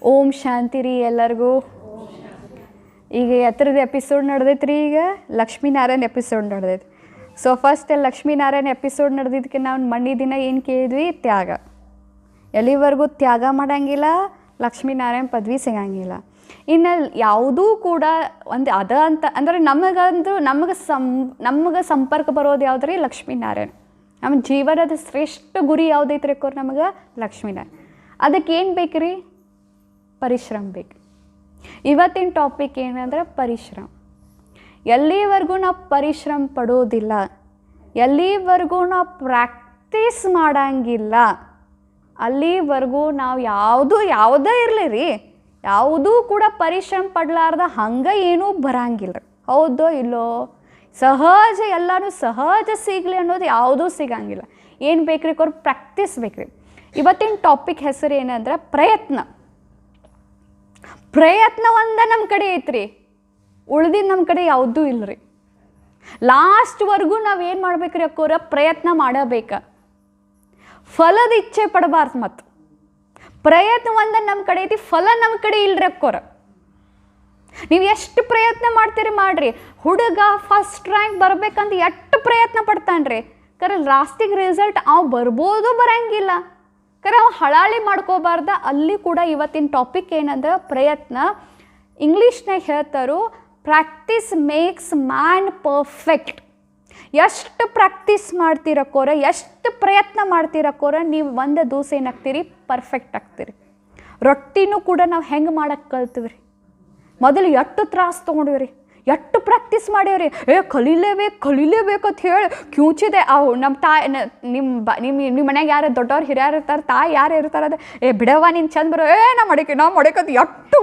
ಓಂ ಶಾಂತಿ ರೀ ಎಲ್ಲರಿಗೂ. ಈಗ ಎತ್ತರದ ಎಪಿಸೋಡ್ ನಡೆದೈತೆ ರೀ. ಈಗ ಲಕ್ಷ್ಮೀನಾರಾಯಣ ಎಪಿಸೋಡ್ ನಡೆದೈತೆ. ಸೊ ಫಸ್ಟ್ ಲಕ್ಷ್ಮೀನಾರಾಯಣ ಎಪಿಸೋಡ್ ನಡೆದಿದ್ದಕ್ಕೆ ನಾವು ಮಣ್ಣಿ ದಿನ ಏನು ಕೇಳಿದ್ವಿ? ತ್ಯಾಗ. ಎಲ್ಲಿವರೆಗೂ ತ್ಯಾಗ ಮಾಡೋಂಗಿಲ್ಲ ಲಕ್ಷ್ಮೀನಾರಾಯಣ ಪದವಿ ಸಿಗಂಗಿಲ್ಲ. ಇನ್ನು ಯಾವುದೂ ಕೂಡ ಒಂದು ಅದ ಅಂತ ಅಂದರೆ ನಮಗೆ ಸಂಪರ್ಕ ಬರೋದು ಯಾವ್ದು ರೀ? ಲಕ್ಷ್ಮೀನಾರಾಯಣ. ನಮ್ಮ ಜೀವನದ ಶ್ರೇಷ್ಠ ಗುರಿ ಯಾವುದೈತೆ ರೀ ನಮಗೆ? ಲಕ್ಷ್ಮೀನಾರಾಯಣ. ಅದಕ್ಕೆ ಏನು ಬೇಕು ರೀ? ಪರಿಶ್ರಮ ಬೇಕು. ಇವತ್ತಿನ ಟಾಪಿಕ್ ಏನಂದ್ರೆ ಪರಿಶ್ರಮ. ಎಲ್ಲಿವರೆಗೂ ನಾವು ಪರಿಶ್ರಮ ಪಡೋದಿಲ್ಲ, ಎಲ್ಲಿವರೆಗೂ ನಾವು ಪ್ರಾಕ್ಟೀಸ್ ಮಾಡೋಂಗಿಲ್ಲ, ಅಲ್ಲಿವರೆಗೂ ನಾವು ಯಾವುದೇ ಇರಲಿ ರೀ, ಯಾವುದೂ ಕೂಡ ಪರಿಶ್ರಮ ಪಡಲಾರ್ದ ಹಂಗೆ ಏನೂ ಬರಂಗಿಲ್ಲ. ಹೌದೋ ಇಲ್ಲೋ? ಸಹಜ ಎಲ್ಲನೂ ಸಹಜ ಸಿಗಲಿ ಅನ್ನೋದು ಯಾವುದೂ ಸಿಗಂಗಿಲ್ಲ. ಏನು ಬೇಕ್ರಿ? ಪ್ರಾಕ್ಟೀಸ್ ಬೇಕ್ರಿ. ಇವತ್ತಿನ ಟಾಪಿಕ್ ಹೆಸರು ಏನಂದ್ರೆ ಪ್ರಯತ್ನ. ಪ್ರಯತ್ನ ಒಂದ ನಮ್ಮ ಕಡೆ ಐತ್ರಿ, ಉಳ್ದಿದ್ದು ನಮ್ಮ ಕಡೆ ಯಾವುದೂ ಇಲ್ಲರಿ. ಲಾಸ್ಟ್ವರೆಗೂ ನಾವೇನು ಮಾಡ್ಬೇಕ್ರಿ ಅಕ್ಕೋರ? ಪ್ರಯತ್ನ ಮಾಡಬೇಕ. ಫಲದ ಇಚ್ಛೆ ಪಡಬಾರ್ದು. ಮತ್ತು ಪ್ರಯತ್ನ ಒಂದ ನಮ್ಮ ಕಡೆ ಐತಿ, ಫಲ ನಮ್ಮ ಕಡೆ ಇಲ್ರಿ ಅಕ್ಕೋರ. ನೀವು ಎಷ್ಟು ಪ್ರಯತ್ನ ಮಾಡ್ತೀರಿ ಮಾಡ್ರಿ. ಹುಡುಗ ಫಸ್ಟ್ ರ್ಯಾಂಕ್ ಬರ್ಬೇಕಂತ ಎಷ್ಟು ಪ್ರಯತ್ನ ಪಡ್ತಾನ್ರಿ, ಕರೆ ಲಾಸ್ಟಿಗೆ ರಿಸಲ್ಟ್ ಬರ್ಬೋದು, ಬರಂಗಿಲ್ಲ. ಕರೆ ಅವ ಹಳಾಳಿ ಮಾಡ್ಕೋಬಾರ್ದ. ಅಲ್ಲಿ ಕೂಡ ಇವತ್ತಿನ ಟಾಪಿಕ್ ಏನಂದ್ರೆ ಪ್ರಯತ್ನ. ಇಂಗ್ಲೀಷ್ನಾಗ ಹೇಳ್ತಾರೋ ಪ್ರಾಕ್ಟೀಸ್ ಮೇಕ್ಸ್ ಮ್ಯಾನ್ ಪರ್ಫೆಕ್ಟ್. ಎಷ್ಟು ಪ್ರಾಕ್ಟೀಸ್ ಮಾಡ್ತಿರಕ್ಕೋರ, ಎಷ್ಟು ಪ್ರಯತ್ನ ಮಾಡ್ತಿರಕ್ಕೋರ, ನೀವು ಒಂದು ದಿವಸ ಏನಾಗ್ತೀರಿ? ಪರ್ಫೆಕ್ಟ್ ಆಗ್ತೀರಿ. ರೊಟ್ಟಿನೂ ಕೂಡ ನಾವು ಹೆಂಗೆ ಮಾಡಕ್ಕೆ ಕಲ್ತೀವಿ ರೀ? ಮೊದಲು ಎಷ್ಟು ತ್ರಾಸು ತೊಗೊಂಡಿವ್ರಿ, ಎಷ್ಟು ಪ್ರಾಕ್ಟೀಸ್ ಮಾಡೇವ್ರಿ. ಕಲೀಲೇಬೇಕಂತ ಹೇಳಿ ಕ್ಯೂಚಿದೆ. ಅವು ನಮ್ಮ ತಾಯಿ ನಿಮ್ಮ ಮನ್ಯಾಗ ಯಾರು ದೊಡ್ಡವ್ರು ಹಿರಿಯರು ಇರ್ತಾರೆ, ತಾಯಿ ಯಾರು ಇರ್ತಾರೆ, ಅದೇ ಬಿಡವ ನೀನು ಚಂದ ಬರೋ, ನಾ ಮಾಡೇಕಂತ ಎಷ್ಟು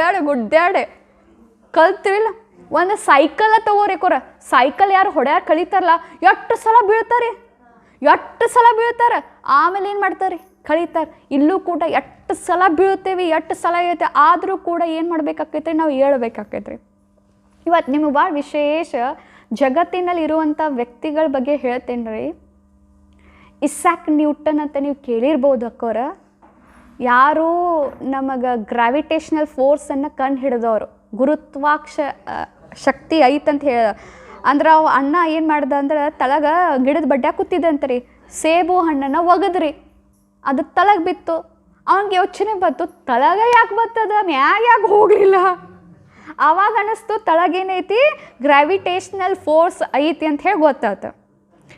ಗುದ್ದಾಡೆ ಕಲ್ತೀವಿಲ್ಲ. ಒಂದು ಸೈಕಲ್ ತಗೋರಿ ಕೋರ, ಸೈಕಲ್ ಯಾರು ಹೊಡ್ಯಾರ ಕಲಿತಾರಲ್ಲ, ಎಷ್ಟು ಸಲ ಬೀಳ್ತಾರೆ. ಆಮೇಲೆ ಏನು ಮಾಡ್ತಾರೆ? ಕಳೀತಾರೆ. ಇಲ್ಲೂ ಕೂಡ ಎಷ್ಟು ಸಲ ಬೀಳ್ತೇವೆ, ಎಷ್ಟು ಸಲ ಇರುತ್ತೆ, ಆದರೂ ಕೂಡ ಏನು ಮಾಡ್ಬೇಕಾಕೈತ್ರಿ? ನಾವು ಹೇಳ್ಬೇಕಾಕೈತ್ರಿ. ಇವತ್ತು ನಿಮಗೆ ಭಾಳ ವಿಶೇಷ ಜಗತ್ತಿನಲ್ಲಿ ಇರುವಂಥ ವ್ಯಕ್ತಿಗಳ ಬಗ್ಗೆ ಹೇಳ್ತೇನೆ ರೀ. ಇಸಾಕ್ ನ್ಯೂಟನ್ ಅಂತ ನೀವು ಕೇಳಿರ್ಬೋದು ಅಕ್ಕೋರ. ಯಾರು ನಮಗೆ ಗ್ರಾವಿಟೇಷನಲ್ ಫೋರ್ಸನ್ನು ಕಂಡು ಹಿಡಿದವರು, ಶಕ್ತಿ ಐತಂತ ಹೇಳ. ಅಂದ್ರೆ ಅವ ಅಣ್ಣ ಏನು ಮಾಡ್ದ ಅಂದ್ರೆ ತಳಗ ಗಿಡದ ಬಡ್ಡ್ಯಾಗ ಕೂತಿದ್ದಂತ ರೀ. ಸೇಬು ಹಣ್ಣನ್ನು ಒಗದ್ರಿ, ಅದು ತಳಗೆ ಬಿತ್ತು. ಅವನಿಗೆ ಯೋಚನೆ ಬಂತು, ತಳಗ ಯಾಕೆ ಬರ್ತದ, ಮ್ಯಾಗ ಯಾಕೆ ಹೋಗಲಿಲ್ಲ? ಆವಾಗ ಅನ್ನಿಸ್ತು ತಳಗೇನೈತಿ? ಗ್ರಾವಿಟೇಷನಲ್ ಫೋರ್ಸ್ ಐತಿ ಅಂತ ಹೇಳಿ ಗೊತ್ತಾಯ್ತು.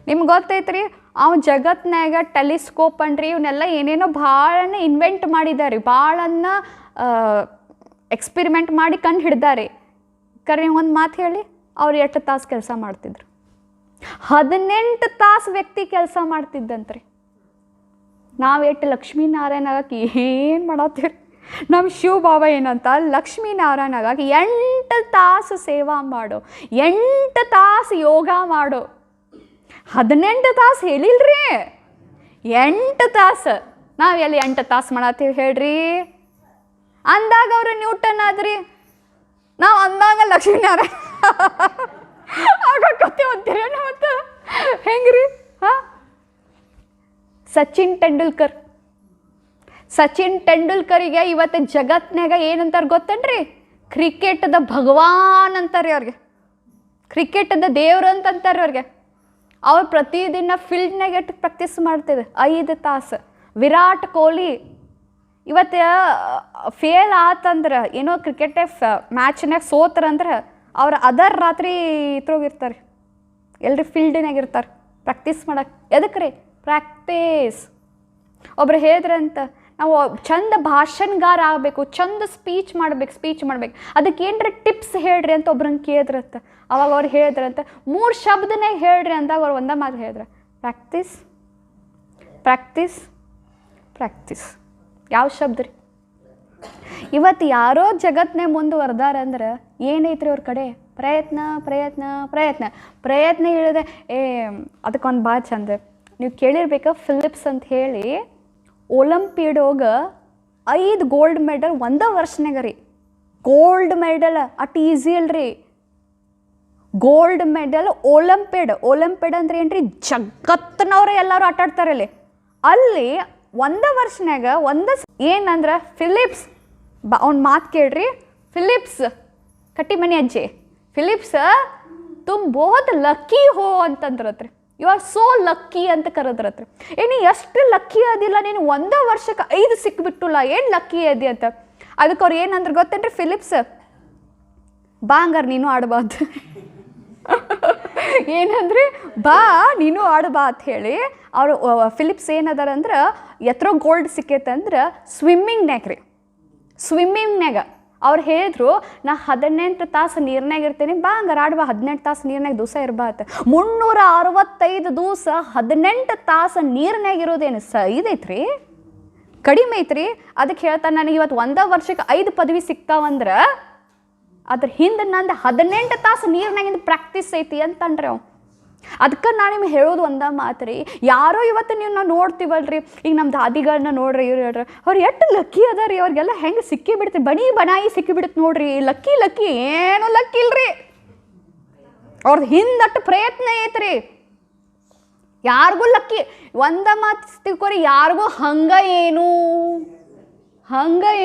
ನಿಮ್ಗೆ ಗೊತ್ತೈತ್ರಿ, ಅವ್ನು ಜಗತ್ನಾಗ ಟೆಲಿಸ್ಕೋಪ್ ಅನ್ರಿ ಇವನ್ನೆಲ್ಲ ಏನೇನೋ ಭಾಳನ್ನ ಇನ್ವೆಂಟ್ ಮಾಡಿದ್ದಾರೆ, ಭಾಳನ್ನ ಎಕ್ಸ್ಪಿರಿಮೆಂಟ್ ಮಾಡಿ ಕಂಡು ಹಿಡ್ದಾರೆ. ಕರೆ ಒಂದು ಮಾತು ಹೇಳಿ, ಅವ್ರು 8 ತಾಸು ಕೆಲಸ ಮಾಡ್ತಿದ್ರು. 18 ತಾಸು ವ್ಯಕ್ತಿ ಕೆಲಸ ಮಾಡ್ತಿದ್ದಂತ್ರಿ. ನಾವು ಲಕ್ಷ್ಮೀನಾರಾಯಣ ಆಗಕ್ಕೆ ಏನು ಮಾಡತ್ತೀರಿ? ನಮ್ಮ ಶಿವ ಬಾಬಾ ಏನಂತ ಲಕ್ಷ್ಮೀನಾರಾಯಣ ಆಗಕ್ಕೆ 8 ತಾಸು ಸೇವಾ ಮಾಡು, 8 ತಾಸು ಯೋಗ ಮಾಡು. 18 ತಾಸು ಹೇಳಿಲ್ರಿ, 8 ತಾಸು. ನಾವು ಎಲ್ಲಿ 8 ತಾಸು ಮಾಡತ್ತೀವಿ ಹೇಳ್ರಿ? ಅಂದಾಗ ಅವರು ನ್ಯೂಟನ್ ಆದ್ರಿ, ನಾವು ಅಂದಾಗ ಲಕ್ಷ್ಮೀನಾರಾಯಣ ಆಗಕತ್ತೀವಿ ಅಂತೀರಿ. ಮತ್ತು ಹೆಂಗ್ರಿ? ಸಚಿನ್ ಟೆಂಡೂಲ್ಕರಿಗೆ ಇವತ್ತು ಜಗತ್ನಾಗ ಏನಂತಾರೆ ಗೊತ್ತೇನ್ರಿ? ಕ್ರಿಕೆಟದ ಭಗವಾನ್ ಅಂತಾರೆ ಅವ್ರಿಗೆ, ಕ್ರಿಕೆಟದ ದೇವ್ರು ಅಂತಂತಾರೆ ಅವ್ರಿಗೆ. ಅವ್ರು ಪ್ರತಿದಿನ ಫೀಲ್ಡ್ನಾಗ ಎಷ್ಟು ಪ್ರಾಕ್ಟೀಸ್ ಮಾಡ್ತಿದ್ರು? 5 ತಾಸು. ವಿರಾಟ್ ಕೊಹ್ಲಿ ಇವತ್ತು ಫೇಲ್ ಆತಂದ್ರೆ, ಏನೋ ಕ್ರಿಕೆಟ್ ಮ್ಯಾಚ್ನಾಗ ಸೋತ್ರಂದ್ರೆ ಅವ್ರು ಅದರ್ ರಾತ್ರಿ ಇತ್ರೋಗಿರ್ತಾರೆ, ಎಲ್ರಿ ಫೀಲ್ಡ್ನಾಗ ಇರ್ತಾರೆ ಪ್ರಾಕ್ಟೀಸ್ ಮಾಡಕ್ಕೆ. ಎದಕ್ಕೆ ರೀ? ಪ್ರಾಕ್ಟೀಸ್. ಒಬ್ರು ಹೇಳಿದ್ರಂತ, ನಾವು ಚಂದ ಭಾಷಣಗಾರ ಆಗಬೇಕು, ಚಂದ ಸ್ಪೀಚ್ ಮಾಡ್ಬೇಕು, ಅದಕ್ಕೆ ಏನ್ರಿ ಟಿಪ್ಸ್ ಹೇಳ್ರಿ ಅಂತ ಒಬ್ರಂಗೆ ಕೇಳಿದ್ರಂತ. ಅವಾಗ ಅವ್ರು ಹೇಳಿದ್ರಂತ 3 ಶಬ್ದನೇ ಹೇಳ್ರಿ ಅಂದಾಗ ಅವ್ರು ಒಂದೇ ಮಾತು ಹೇಳಿದ್ರೆ, ಪ್ರಾಕ್ಟೀಸ್. ಯಾವ ಶಬ್ದ ರೀ? ಇವತ್ತು ಯಾರೋ ಜಗತ್ತನ್ನೇ ಮುಂದುವರೆದಾರಂದ್ರೆ ಏನೈತ್ರಿ ಅವ್ರ ಕಡೆ? ಪ್ರಯತ್ನ ಹೇಳಿದೆ. ಅದಕ್ಕೊಂದು ಭಾಳ ಚಂದ ನೀವು ಕೇಳಿರ್ಬೇಕು. ಫಿಲಿಪ್ಸ್ ಅಂತ ಹೇಳಿ ಒಲಿಂಪಿಯಾಡೋಗ 5 ಗೋಲ್ಡ್ ಮೆಡಲ್ ಒಂದೇ ವರ್ಷನಾಗ ರೀ. ಗೋಲ್ಡ್ ಮೆಡಲ್ ಅಟ್ ಈಸಿ ಅಲ್ರಿ. ಗೋಲ್ಡ್ ಮೆಡಲ್ ಒಲಿಂಪಿಯಾಡ್ ಅಂದ್ರೆ ಏನ್ರಿ? ಜಗತ್ತಿನವ್ರೆ ಎಲ್ಲರೂ ಆಟಾಡ್ತಾರೆ ಅಲ್ಲಿ ಒಂದೇ ವರ್ಷನಾಗ ಏನಂದ್ರೆ ಫಿಲಿಪ್ಸ್ ಅವ್ನ ಮಾತು ಕೇಳ್ರಿ. ಫಿಲಿಪ್ಸ್ ಕಟ್ಟಿ ಮನೆ ಅಜ್ಜಿ, ಫಿಲಿಪ್ಸ್ ತುಮ್ ಬಹುತ್ ಲಕ್ಕಿ ಹೋ ಅಂತಂದ್ರತ್ರಿ. ಯು ಆರ್ ಸೋ ಲಕ್ಕಿ ಅಂತ ಕರೆದ್ರತ್ರಿ. ನೀ ಎಷ್ಟು ಲಕ್ಕಿ ಅದಿಲ್ಲ, ನೀನು ಒಂದೇ ವರ್ಷಕ್ಕೆ 5 ಸಿಕ್ಬಿಟ್ಟಲ್ಲ, ಏನು ಲಕ್ಕಿ ಅದಿ ಅಂತ. ಅದಕ್ಕೆ ಅವ್ರು ಏನಂದ್ರೆ ಗೊತ್ತೇನ್ರಿ, ಫಿಲಿಪ್ಸ್ ಬಾ ಹಂಗಾರ ನೀನು ಆಡ್ಬಾರ್ದು ಏನಂದ್ರೆ ಬಾ ನೀನು ಆಡ್ಬಾ ಅಂತ ಹೇಳಿ ಅವರು ಫಿಲಿಪ್ಸ್ ಏನದಾರ ಅಂದ್ರೆ ಎತ್ರೋ ಗೋಲ್ಡ್ ಸಿಕ್ಕೈತಂದ್ರೆ ಸ್ವಿಮ್ಮಿಂಗ್ನಾಗ ಅವ್ರು ಹೇಳಿದ್ರು, ನಾ 18 ತಾಸು ನೀರ್ನಾಗ ಇರ್ತೀನಿ, ಬಾ ಹಂಗಾರ ಆಡ್ಬಾ, 18 ತಾಸು ನೀರ್ನಾಗ ದಿವಸ ಇರ್ಬಾ ಅಂತ. 365 ದಿವಸ 18 ತಾಸು ನೀರ್ನಾಗ ಇರೋದೇನು ಇದೈತ್ರಿ, ಕಡಿಮೆ ಐತ್ರಿ. ಅದಕ್ಕೆ ಹೇಳ್ತಾನೆ, ನನಗೆ ಇವತ್ತು ಒಂದೇ ವರ್ಷಕ್ಕೆ 5 ಪದವಿ ಸಿಗ್ತಾವಂದ್ರೆ ಅದ್ರ ಹಿಂದೆ ನಂದು 18 ತಾಸು ನೀರಿನಾಗಿಂದ ಪ್ರಾಕ್ಟೀಸ್ ಐತಿ ಅಂತನ್ರಿ ಅವ್. ಅದಕ್ಕೆ ನಾನು ನಿಮ್ಗೆ ಹೇಳೋದು ಒಂದ ಮಾತು ರೀ, ಯಾರೋ ಇವತ್ತು ನೀವು ನಾವು ನೋಡ್ತೀವಲ್ರಿ, ಈಗ ನಮ್ಮ ದಾದಿಗಳನ್ನ ನೋಡ್ರಿ, ಇವ್ರು ಹೇಳ್ರಿ ಅವ್ರು ಎಷ್ಟು ಲಕ್ಕಿ ಅದ ರೀ, ಅವ್ರಿಗೆಲ್ಲ ಹೆಂಗೆ ಸಿಕ್ಕಿ ಬಿಡ್ತೀವಿ, ಬನಾಯಿ ಸಿಕ್ಕಿ ಬಿಡುತ್ತೆ ನೋಡ್ರಿ. ಲಕ್ಕಿ ಏನೂ ಲಕ್ಕಿ ಇಲ್ರಿ, ಅವ್ರದ್ದು ಹಿಂದಟ್ಟು ಪ್ರಯತ್ನ ಐತ್ರಿ. ಯಾರಿಗೂ ಲಕ್ಕಿ ಒಂದ ಮಾತು ತಿಳ್ಕೊರಿ, ಯಾರಿಗೂ ಹಂಗ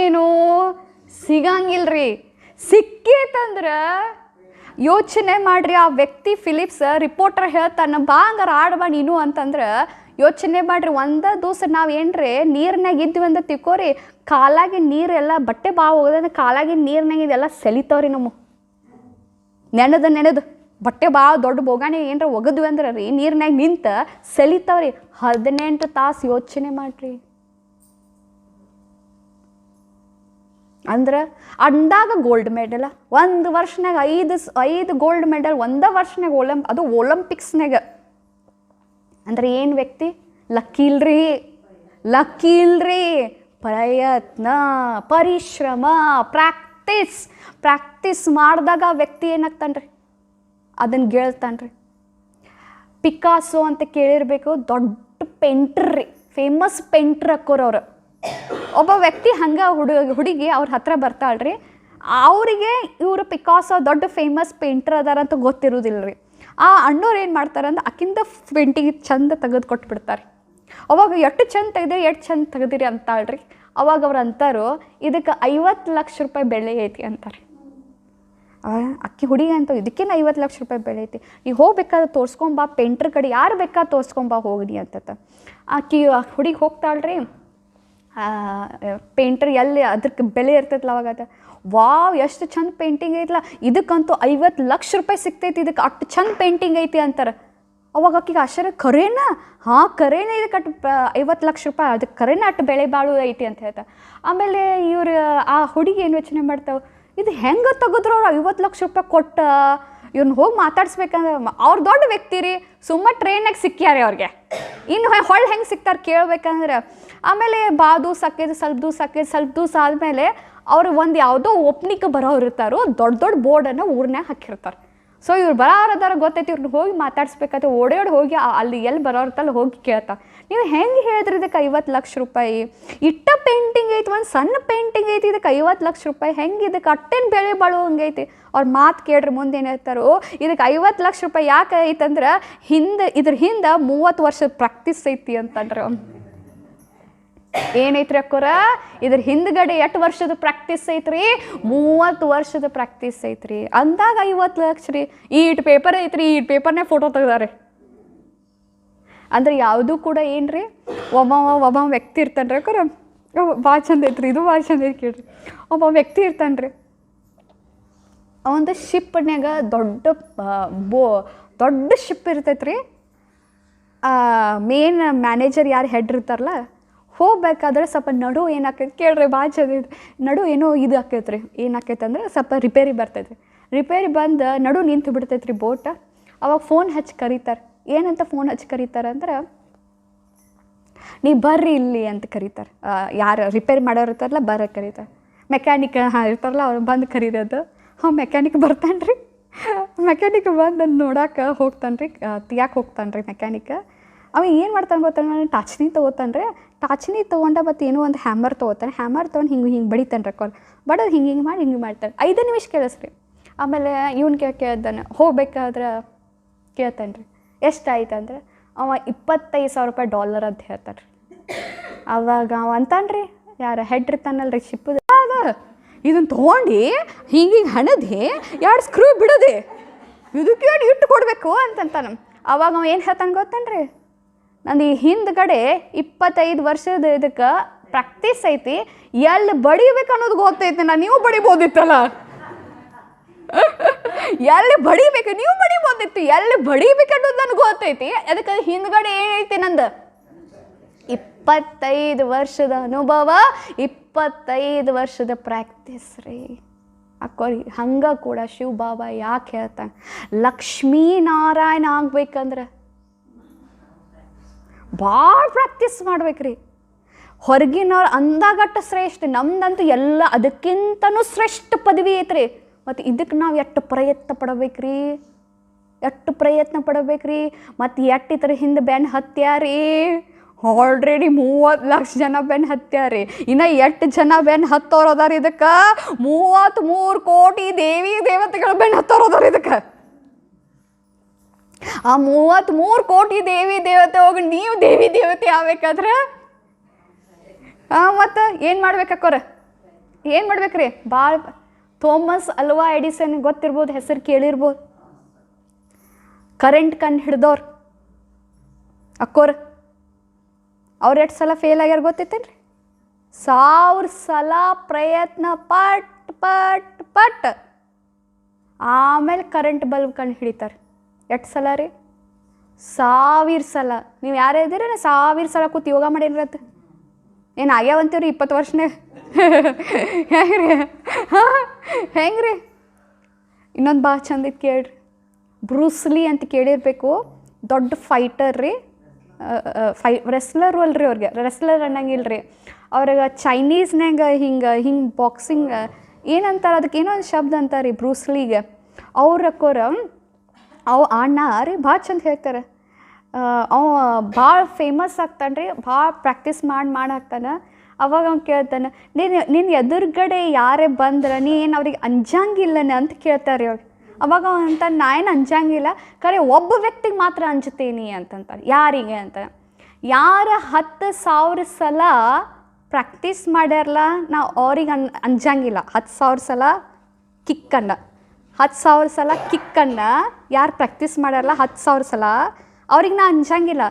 ಏನು ಸಿಗಂಗಿಲ್ರಿ. ಸಿಕ್ಕೇತಂದ್ರೆ ಯೋಚನೆ ಮಾಡ್ರಿ, ಆ ವ್ಯಕ್ತಿ ಫಿಲಿಪ್ಸ್ ರಿಪೋರ್ಟರ್ ಹೇಳ್ತಾನೆ, ಬಾ ಹಂಗಾರ ಆಡ್ಬಾ ನೀನು ಅಂತಂದ್ರೆ ಯೋಚನೆ ಮಾಡ್ರಿ. ಒಂದೇ ದಿವಸ ನಾವು ಏನ್ರಿ ನೀರ್ನಾಗ ಇದ್ವಿ ಅಂತ ತಿಳ್ಕೊರಿ, ಕಾಲಾಗಿ ನೀರೆಲ್ಲ ಬಟ್ಟೆ ಭಾಳ ಹೋಗೋದಂದ್ರೆ ಕಾಲಾಗಿ ನೀರ್ನಾಗ ಇದೆಲ್ಲ ಸೆಲಿತಾವ್ರಿ. ನಮ್ಮ ನೆನೆದು ಬಟ್ಟೆ ಭಾಳ ದೊಡ್ಡ ಬೋಗಾಣಿ ಏನರ ಒಗದ್ವಿ ಅಂದ್ರೆ ರೀ ನೀರ್ನಾಗ ನಿಂತ ಸೆಲಿತಾವ್ರಿ. 18 ತಾಸು ಯೋಚನೆ ಮಾಡ್ರಿ. ಅಂದ್ರೆ ಅಂದಾಗ ಗೋಲ್ಡ್ ಮೆಡಲ್, ಒಂದು ವರ್ಷನಾಗ 5 ಗೋಲ್ಡ್ ಮೆಡಲ್ ಒಂದೇ ವರ್ಷನಾಗ ಅದು ಒಲಿಂಪಿಕ್ಸ್ನಾಗ. ಅಂದ್ರೆ ಏನು ವ್ಯಕ್ತಿ ಲಕ್ಕಿ ಇಲ್ರಿ. ಪ್ರಯತ್ನ, ಪರಿಶ್ರಮ, ಪ್ರಾಕ್ಟೀಸ್ ಮಾಡಿದಾಗ ವ್ಯಕ್ತಿ ಏನಾಗ್ತಾನ್ರಿ, ಅದನ್ನು ಗೆಳ್ತಾನ್ರಿ. ಪಿಕಾಸೋ ಅಂತ ಕೇಳಿರ್ಬೇಕು, ದೊಡ್ಡ ಪೇಂಟ್ರ್ ರೀ, ಫೇಮಸ್ ಪೇಂಟ್ರ್ ಅಕ್ಕೋರವ್ರು. ಒಬ್ಬ ವ್ಯಕ್ತಿ ಹಂಗೆ ಹುಡುಗಿ ಅವ್ರ ಹತ್ರ ಬರ್ತಾಳ್ರಿ, ಅವರಿಗೆ ಇವರು ಪಿಕಾಸೋ ದೊಡ್ಡ ಫೇಮಸ್ ಪೇಂಟ್ರ್ ಅದಾರ ಅಂತ ಗೊತ್ತಿರೋದಿಲ್ಲ ರೀ. ಆ ಅಣ್ಣವ್ರು ಏನು ಮಾಡ್ತಾರೆ ಅಂದ್ರೆ ಆಕಿಂದ ಪೇಂಟಿಂಗ್ ಚಂದ ತೆಗೆದು ಕೊಟ್ಬಿಡ್ತಾರೆ. ಅವಾಗ ಎಷ್ಟು ಚಂದ ತೆಗೆದಿರಿ ಅಂತಾಳ್ರಿ. ಅವಾಗ ಅವ್ರು ಅಂತಾರೋ, ಇದಕ್ಕೆ 50 ಲಕ್ಷ ರೂಪಾಯಿ ಬೆಲೆ ಐತಿ ಅಂತಾರೆ. ಅಕ್ಕಿ ಹುಡುಗಿ ಅಂತ ಇದಕ್ಕೇನು 50 ಲಕ್ಷ ರೂಪಾಯಿ ಬೆಳೆ ಐತಿ, ಈಗ ಹೋಗ್ಬೇಕಾದ್ರೆ ತೋರಿಸ್ಕೊಂಬಾ, ಪೇಂಟ್ರ್ ಕಡೆ ಯಾರು ಬೇಕಾದ್ರೆ ತೋರಿಸ್ಕೊಂಬಾ ಹೋಗ್ರಿ ಅಂತ. ಆಕಿ ಹುಡುಗಿ ಹೋಗ್ತಾಳ್ರಿ, ಪೇಂಟರ್ ಎಲ್ಲಿ ಅದಕ್ಕೆ ಬೆಲೆ ಇರ್ತೈತಲ್ಲ ಅವಾಗ ಅದು, ವಾವ್ ಎಷ್ಟು ಚಂದ ಪೇಂಟಿಂಗ್ ಐತಲ್ಲ, ಇದಕ್ಕಂತೂ 50 ಲಕ್ಷ ರೂಪಾಯಿ ಸಿಗ್ತೈತಿ, ಇದಕ್ಕೆ ಅಷ್ಟು ಚಂದ ಪೇಂಟಿಂಗ್ ಐತಿ ಅಂತಾರೆ. ಅವಾಗ ಆಕಿಗೆ ಆಶ್ಚರ್ಯ, ಕರೇನಾ ಇದಕ್ಕೆ ಅಷ್ಟು 50 ಲಕ್ಷ ರೂಪಾಯಿ, ಅದಕ್ಕೆ ಕರೇನ ಅಷ್ಟು ಬೆಳೆ ಬಾಳು ಐತಿ ಅಂತ ಹೇಳ್ತಾರೆ. ಆಮೇಲೆ ಇವ್ರು ಆ ಹುಡುಗಿ ಏನು ಯೋಚನೆ ಮಾಡ್ತಾವೆ, ಇದು ಹೆಂಗೆ ತೆಗೆದ್ರು ಅವ್ರು 50 ಲಕ್ಷ ರೂಪಾಯಿ ಕೊಟ್ಟು ಇವ್ರನ್ನ ಹೋಗಿ ಮಾತಾಡ್ಸ್ಬೇಕಂದ್ರೆ, ಅವ್ರು ದೊಡ್ಡ ವ್ಯಕ್ತಿ ರೀ, ಸುಮ್ಮ ಟ್ರೈನಾಗ ಸಿಕ್ಕ್ಯಾರೆ ಅವ್ರಿಗೆ, ಇನ್ನು ಹೊಳ್ಳಿ ಹೆಂಗೆ ಸಿಗ್ತಾರೆ ಕೇಳ್ಬೇಕಂದ್ರೆ. ಆಮೇಲೆ ಸ್ವಲ್ಪ ದಿವಸ ಆದಮೇಲೆ ಅವ್ರು ಒಂದು ಯಾವುದೋ ಒಪ್ನಿಕ್ಕೆ ಬರೋರು ಇರ್ತಾರೋ, ದೊಡ್ಡ ಬೋರ್ಡನ್ನು ಊರ್ನಾಗ ಹಾಕಿರ್ತಾರೆ. ಸೊ ಇವ್ರು ಬರೋರದಾರ ಗೊತ್ತೈತಿ, ಇವ್ರನ್ನ ಹೋಗಿ ಮಾತಾಡ್ಸ್ಬೇಕಾದ್ರೆ ಓಡೋಡಿ ಹೋಗಿ ಅಲ್ಲಿ ಎಲ್ಲಿ ಬರೋರ್ತಲ್ಲ ಹೋಗಿ ಕೇಳ್ತಾರೆ, ನೀವು ಹೆಂಗೆ ಹೇಳಿದ್ರಿ ಇದಕ್ಕೆ 50 ಲಕ್ಷ ರೂಪಾಯಿ, ಇಟ್ಟ ಪೇಂಟಿಂಗ್ ಐತಿ, ಒಂದು ಸಣ್ಣ ಪೇಂಟಿಂಗ್ ಐತಿ, ಇದಕ್ಕೆ 50 ಲಕ್ಷ ರೂಪಾಯಿ ಹೆಂಗೆ, ಇದಕ್ಕೆ ಅಟ್ಟೇನು ಬೆಳೆ ಬಾಳು ಹಂಗೈತಿ. ಅವ್ರ ಮಾತು ಕೇಳ್ರಿ ಮುಂದೆ ಏನು ಹೇಳ್ತಾರೋ, ಇದಕ್ಕೆ 50 ಲಕ್ಷ ರೂಪಾಯಿ ಯಾಕೆ ಐತಂದ್ರೆ ಇದ್ರ ಹಿಂದೆ 30 ವರ್ಷದ ಪ್ರಾಕ್ಟೀಸ್ ಐತಿ ಅಂತಂದ್ರೆ. ಏನೈತ್ರಿ ಅಕ್ಕೋರ, ಇದ್ರ ಹಿಂದ್ಗಡೆ ಎಷ್ಟು ವರ್ಷದ ಪ್ರಾಕ್ಟೀಸ್ ಐತ್ರಿ, 30 ವರ್ಷದ ಪ್ರಾಕ್ಟೀಸ್ ಐತ್ರಿ. ಅಂದಾಗ 50 ಲಕ್ಷ ರೀ. ಈಟ್ ಪೇಪರ್ ಐತ್ರಿ, ಈಟ್ ಪೇಪರ್ನೇ ಫೋಟೋ ತೆಗ್ದಾರೆ. ಅಂದ್ರೆ ಯಾವುದೂ ಕೂಡ ಏನ್ರಿ, ಒಬ್ಬ ವ್ಯಕ್ತಿ ಇರ್ತಾನ್ರಿ ಅಕ್ಕೋರ, ಭಾಳ ಚಂದ ಐತ್ರಿ, ಇದು ಭಾಳ ಚಂದ ಐತಿ ಕೇಳ್ರಿ. ಒಬ್ಬ ವ್ಯಕ್ತಿ ಇರ್ತಾನ್ರಿ, ಒಂದು ಶಿಪ್ನ್ಯಾಗ ದೊಡ್ಡ ಶಿಪ್ ಇರ್ತೈತ್ರಿ. ಮೇನ್ ಮ್ಯಾನೇಜರ್ ಯಾರು ಹೆಡ್ ಇರ್ತಾರಲ್ಲ, ಹೋಗ್ಬೇಕಾದ್ರೆ ಸ್ವಲ್ಪ ನಡು ಏನಾಕೈತಿ ಕೇಳ್ರಿ, ಭಾಳ ಚಂದ ನಡು ಏನೋ ಇದು ಆಕೈತ್ರಿ. ಏನಾಕೈತೆ ಅಂದ್ರೆ ಸ್ವಲ್ಪ ರಿಪೇರಿ ಬರ್ತೈತ್ರಿ. ರಿಪೇರಿ ಬಂದು ನಡು ನಿಂತು ಬಿಡ್ತೈತ್ರಿ ಬೋಟ್. ಅವಾಗ ಫೋನ್ ಹಚ್ಚಿ ಕರೀತಾರೆ. ಏನಂತ ಫೋನ್ ಹಚ್ಚಿ ಕರೀತಾರೆ ಅಂದ್ರೆ, ನೀ ಬರ್ರಿ ಇಲ್ಲಿ ಅಂತ ಕರೀತಾರೆ. ಯಾರು ರಿಪೇರಿ ಮಾಡೋರು ಇರ್ತಾರಲ್ಲ ಬರ್ರಿ ಕರೀತಾರೆ. ಮೆಕ್ಯಾನಿಕ್ ಇರ್ತಾರಲ್ಲ ಅವ್ರು ಬಂದು ಕರೀರೋದು. ಮೆಕ್ಯಾನಿಕ್ ಬರ್ತಾನೆ ರೀ. ಮೆಕ್ಯಾನಿಕ್ ಬಂದು ನೋಡಕ್ಕೆ ಹೋಗ್ತಾನೆ ರೀ, ತೆಗಿಯಕ್ಕೆ ಹೋಗ್ತಾನೆ ರೀ ಮೆಕ್ಯಾನಿಕ್. ಅವ ಏನು ಮಾಡ್ತಾನೆ ಗೊತ್ತಾನೆ, ನಾನು ಟಾಚ್ನಿ ತೊಗೋತಾನೆ ರೀ. ಟಾಚ್ನಿ ತೊಗೊಂಡ ಮತ್ತು ಏನೋ ಒಂದು ಹ್ಯಾಮರ್ ತೊಗೋತಾನೆ. ಹ್ಯಾಮರ್ ತೊಗೊಂಡು ಹಿಂಗೆ ಬಡಿತಾನೆ ರೀ. ಬಡೋದು ಹಿಂಗೆ ಮಾಡ್ತಾನೆ. 5 ನಿಮಿಷ ಕೇಳಿಸ್ರಿ. ಆಮೇಲೆ ಇವ್ನು ಕೇಳ್ದಾನೆ, ಹೋಗ್ಬೇಕಾದ್ರೆ ಕೇಳ್ತಾನೆ ರೀ, ಎಷ್ಟಾಯ್ತು ಅಂದ್ರೆ ಅವ $25,000 ಅಂತ ಹೇಳ್ತಾನೆ ರೀ. ಅವಾಗ ಅವ ಅಂತಾನ್ರಿ, ಯಾರು ಹೆಡ್ ಇರ್ತಾನಲ್ರಿ ಶಿಪ್ಪದ, ಇದನ್ನು ತೊಗೊಂಡು ಹಿಂಗೆ ಹಣದಿ 2 ಸ್ಕ್ರೂ ಬಿಡೋದೆ, ಇದಕ್ಕೆ ಇಟ್ಟು ಕೊಡಬೇಕು ಅಂತಂತಾನ. ಅವಾಗ ಅವ ಏನು ಹೇಳ್ತಾನೆ ಗೊತ್ತೇನ್ರಿ, ನಂದು ಈ ಹಿಂದ್ಗಡೆ 25 ವರ್ಷದ ಇದಕ್ಕೆ ಪ್ರಾಕ್ಟೀಸ್ ಐತಿ, ಎಲ್ಲಿ ಬಡಿಬೇಕು ಅನ್ನೋದು ಗೊತ್ತೈತಿ, ನೀವು ಬಡಿಬೋದಿತ್ತಲ್ಲ, ಎಲ್ಲಿ ಬಡಿಬೇಕು ನೀವು ಬಡಿಬೋದಿತ್ತು, ಎಲ್ಲಿ ಬಡಿಬೇಕು ಅನ್ನೋದು ನನಗೆ ಗೊತ್ತೈತಿ, ಅದಕ್ಕೆ ಹಿಂದ್ಗಡೆ ಏನೈತಿ ನಂದು 25 ವರ್ಷದ ಅನುಭವ, 25 ವರ್ಷದ ಪ್ರಾಕ್ಟೀಸ್ ರೀ ಅಕ್ಕೋರಿ. ಹಂಗೆ ಕೂಡ ಶಿವ ಬಾಬಾ ಯಾಕೆ ಹೇಳ್ತಾನೆ, ಲಕ್ಷ್ಮೀನಾರಾಯಣ ಆಗ್ಬೇಕಂದ್ರೆ ಭಾಳ ಪ್ರಾಕ್ಟೀಸ್ ಮಾಡ್ಬೇಕ್ರಿ. ಹೊರಗಿನವ್ರು ಅಂದಾಗಟ್ಟ ಶ್ರೇಷ್ಠ, ನಮ್ದಂತೂ ಎಲ್ಲ ಅದಕ್ಕಿಂತನೂ ಶ್ರೇಷ್ಠ ಪದವಿ ಐತ್ರಿ. ಮತ್ತು ಇದಕ್ಕೆ ನಾವು ಎಷ್ಟು ಪ್ರಯತ್ನ ಪಡಬೇಕ್ರಿ, ಎಷ್ಟು ಪ್ರಯತ್ನ ಪಡಬೇಕ್ರಿ. ಮತ್ತು ಎಷ್ಟು ಇತರ ಹಿಂದೆ ಬೆನ್ನು ಹತ್ಯಾರಿ, ಆಲ್ರೆಡಿ 30 ಲಕ್ಷ ಜನ ಬೆನ್ನು ಹತ್ಯಾರಿ. ಇನ್ನು 8 ಜನ ಬೆನ್ನು ಹತ್ತೋರು ಅದಾರ ಇದಕ್ಕೆ, 33 ಕೋಟಿ ದೇವಿ ದೇವತೆಗಳು ಬೆನ್ನು ಹತ್ತೋರು ಅದಾರ ಇದಕ್ಕೆ. ಆ 33 ಕೋಟಿ ದೇವಿ ದೇವತೆ ಹೋಗಿ ನೀವು ದೇವಿ ದೇವತೆ ಆಗ್ಬೇಕಾದ್ರೆ ಮತ್ತು ಏನು ಮಾಡ್ಬೇಕಕ್ಕೋರ, ಏನು ಮಾಡ್ಬೇಕ್ರಿ? ಭಾಳ ಥೋಮಸ್ ಅಲ್ವಾ ಎಡಿಸನ್ ಗೊತ್ತಿರ್ಬೋದು, ಹೆಸರು ಕೇಳಿರ್ಬೋದು. ಕರೆಂಟ್ ಕಂಡು ಹಿಡ್ದವ್ರು ಅಕ್ಕೋರ. ಅವ್ರು 8 ಸಲ ಫೇಲ್ ಆಗ್ಯಾರ ಗೊತ್ತೈತೇನ್ರಿ? 1000 ಸಲ ಪ್ರಯತ್ನ ಪಟ್ ಪಟ್ ಪಟ್ ಆಮೇಲೆ ಕರೆಂಟ್ ಬಲ್ಬ್ ಕಂಡು ಹಿಡಿತಾರೆ. 8 ಸಲ ರೀ, 1000 ಸಲ. ನೀವು ಯಾರೇ ಇದ್ದೀರಿ 1000 ಸಲ ಕೂತು ಯೋಗ ಮಾಡಿರತ್ತೆ. ಏನು ಆಗ್ಯಾವಂತೀವ್ರಿ 20 ವರ್ಷನೇ? ಹೆಂಗ್ರಿ ಹೆಂಗ್ರಿ? ಇನ್ನೊಂದು ಭಾಳ ಚಂದ ಇತ್ತು ಕೇಳ್ರಿ, ಬ್ರೂಸ್ಲಿ ಅಂತ ಕೇಳಿರ್ಬೇಕು. ದೊಡ್ಡ ಫೈಟರ್ ರೀ, ರೆಸ್ಲರು ಅಲ್ರಿ. ಅವ್ರಿಗೆ ರೆಸ್ಲರ್ ಅನ್ನಂಗಿಲ್ಲ ರೀ, ಅವ್ರಿಗೆ ಚೈನೀಸ್ನಾಗ ಹಿಂಗೆ ಬಾಕ್ಸಿಂಗ್ ಏನಂತಾರೆ, ಅದಕ್ಕೆ ಏನೋ ಒಂದು ಶಬ್ದ ಅಂತಾರೆ ರೀ ಬ್ರೂಸ್ಲಿಗೆ. ಅವ್ರಕ್ಕೋರ ಅವು ಅಣ್ಣ ರೀ ಭಾಳ ಚಂದ ಹೇಳ್ತಾರೆ. ಅವ ಭಾಳ ಫೇಮಸ್ ಆಗ್ತಾನೆ ರೀ, ಭಾಳ ಪ್ರಾಕ್ಟೀಸ್ ಮಾಡಿ ಹಾಕ್ತಾನೆ. ಅವಾಗ ಅವ್ನು ಕೇಳ್ತಾನೆ, ನಿನ್ನ ಎದುರುಗಡೆ ಯಾರೇ ಬಂದ್ರೆ ನೀನು ಅವ್ರಿಗೆ ಅಂಜಂಗಿಲ್ಲನ ಅಂತ ಕೇಳ್ತಾರೆ ಅವ್ರು. ಅವಾಗ ಅಂತ ನಾ ಏನು ಅಂಜಂಗಿಲ್ಲ, ಖರೆ ಒಬ್ಬ ವ್ಯಕ್ತಿಗೆ ಮಾತ್ರ ಅಂಜುತ್ತೀನಿ ಅಂತಂತಾರೆ. ಯಾರಿಗೆ ಅಂತ, ಯಾರು 10,000 ಸಲ ಪ್ರಾಕ್ಟೀಸ್ ಮಾಡ್ಯಾರಲ್ಲ ನಾವು ಅವ್ರಿಗೆ ಅಂಜಂಗಿಲ್ಲ. 10,000 ಸಲ ಕಿಕ್ಕನ್ನು 10,000 ಸಲ ಕಿಕ್ಕನ್ನು ಯಾರು ಪ್ರಾಕ್ಟೀಸ್ ಮಾಡ್ಯಾರಲ್ಲ 10,000 ಸಲ ಅವ್ರಿಗೆ ನಾ ಅಂಜಂಗಿಲ್ಲ.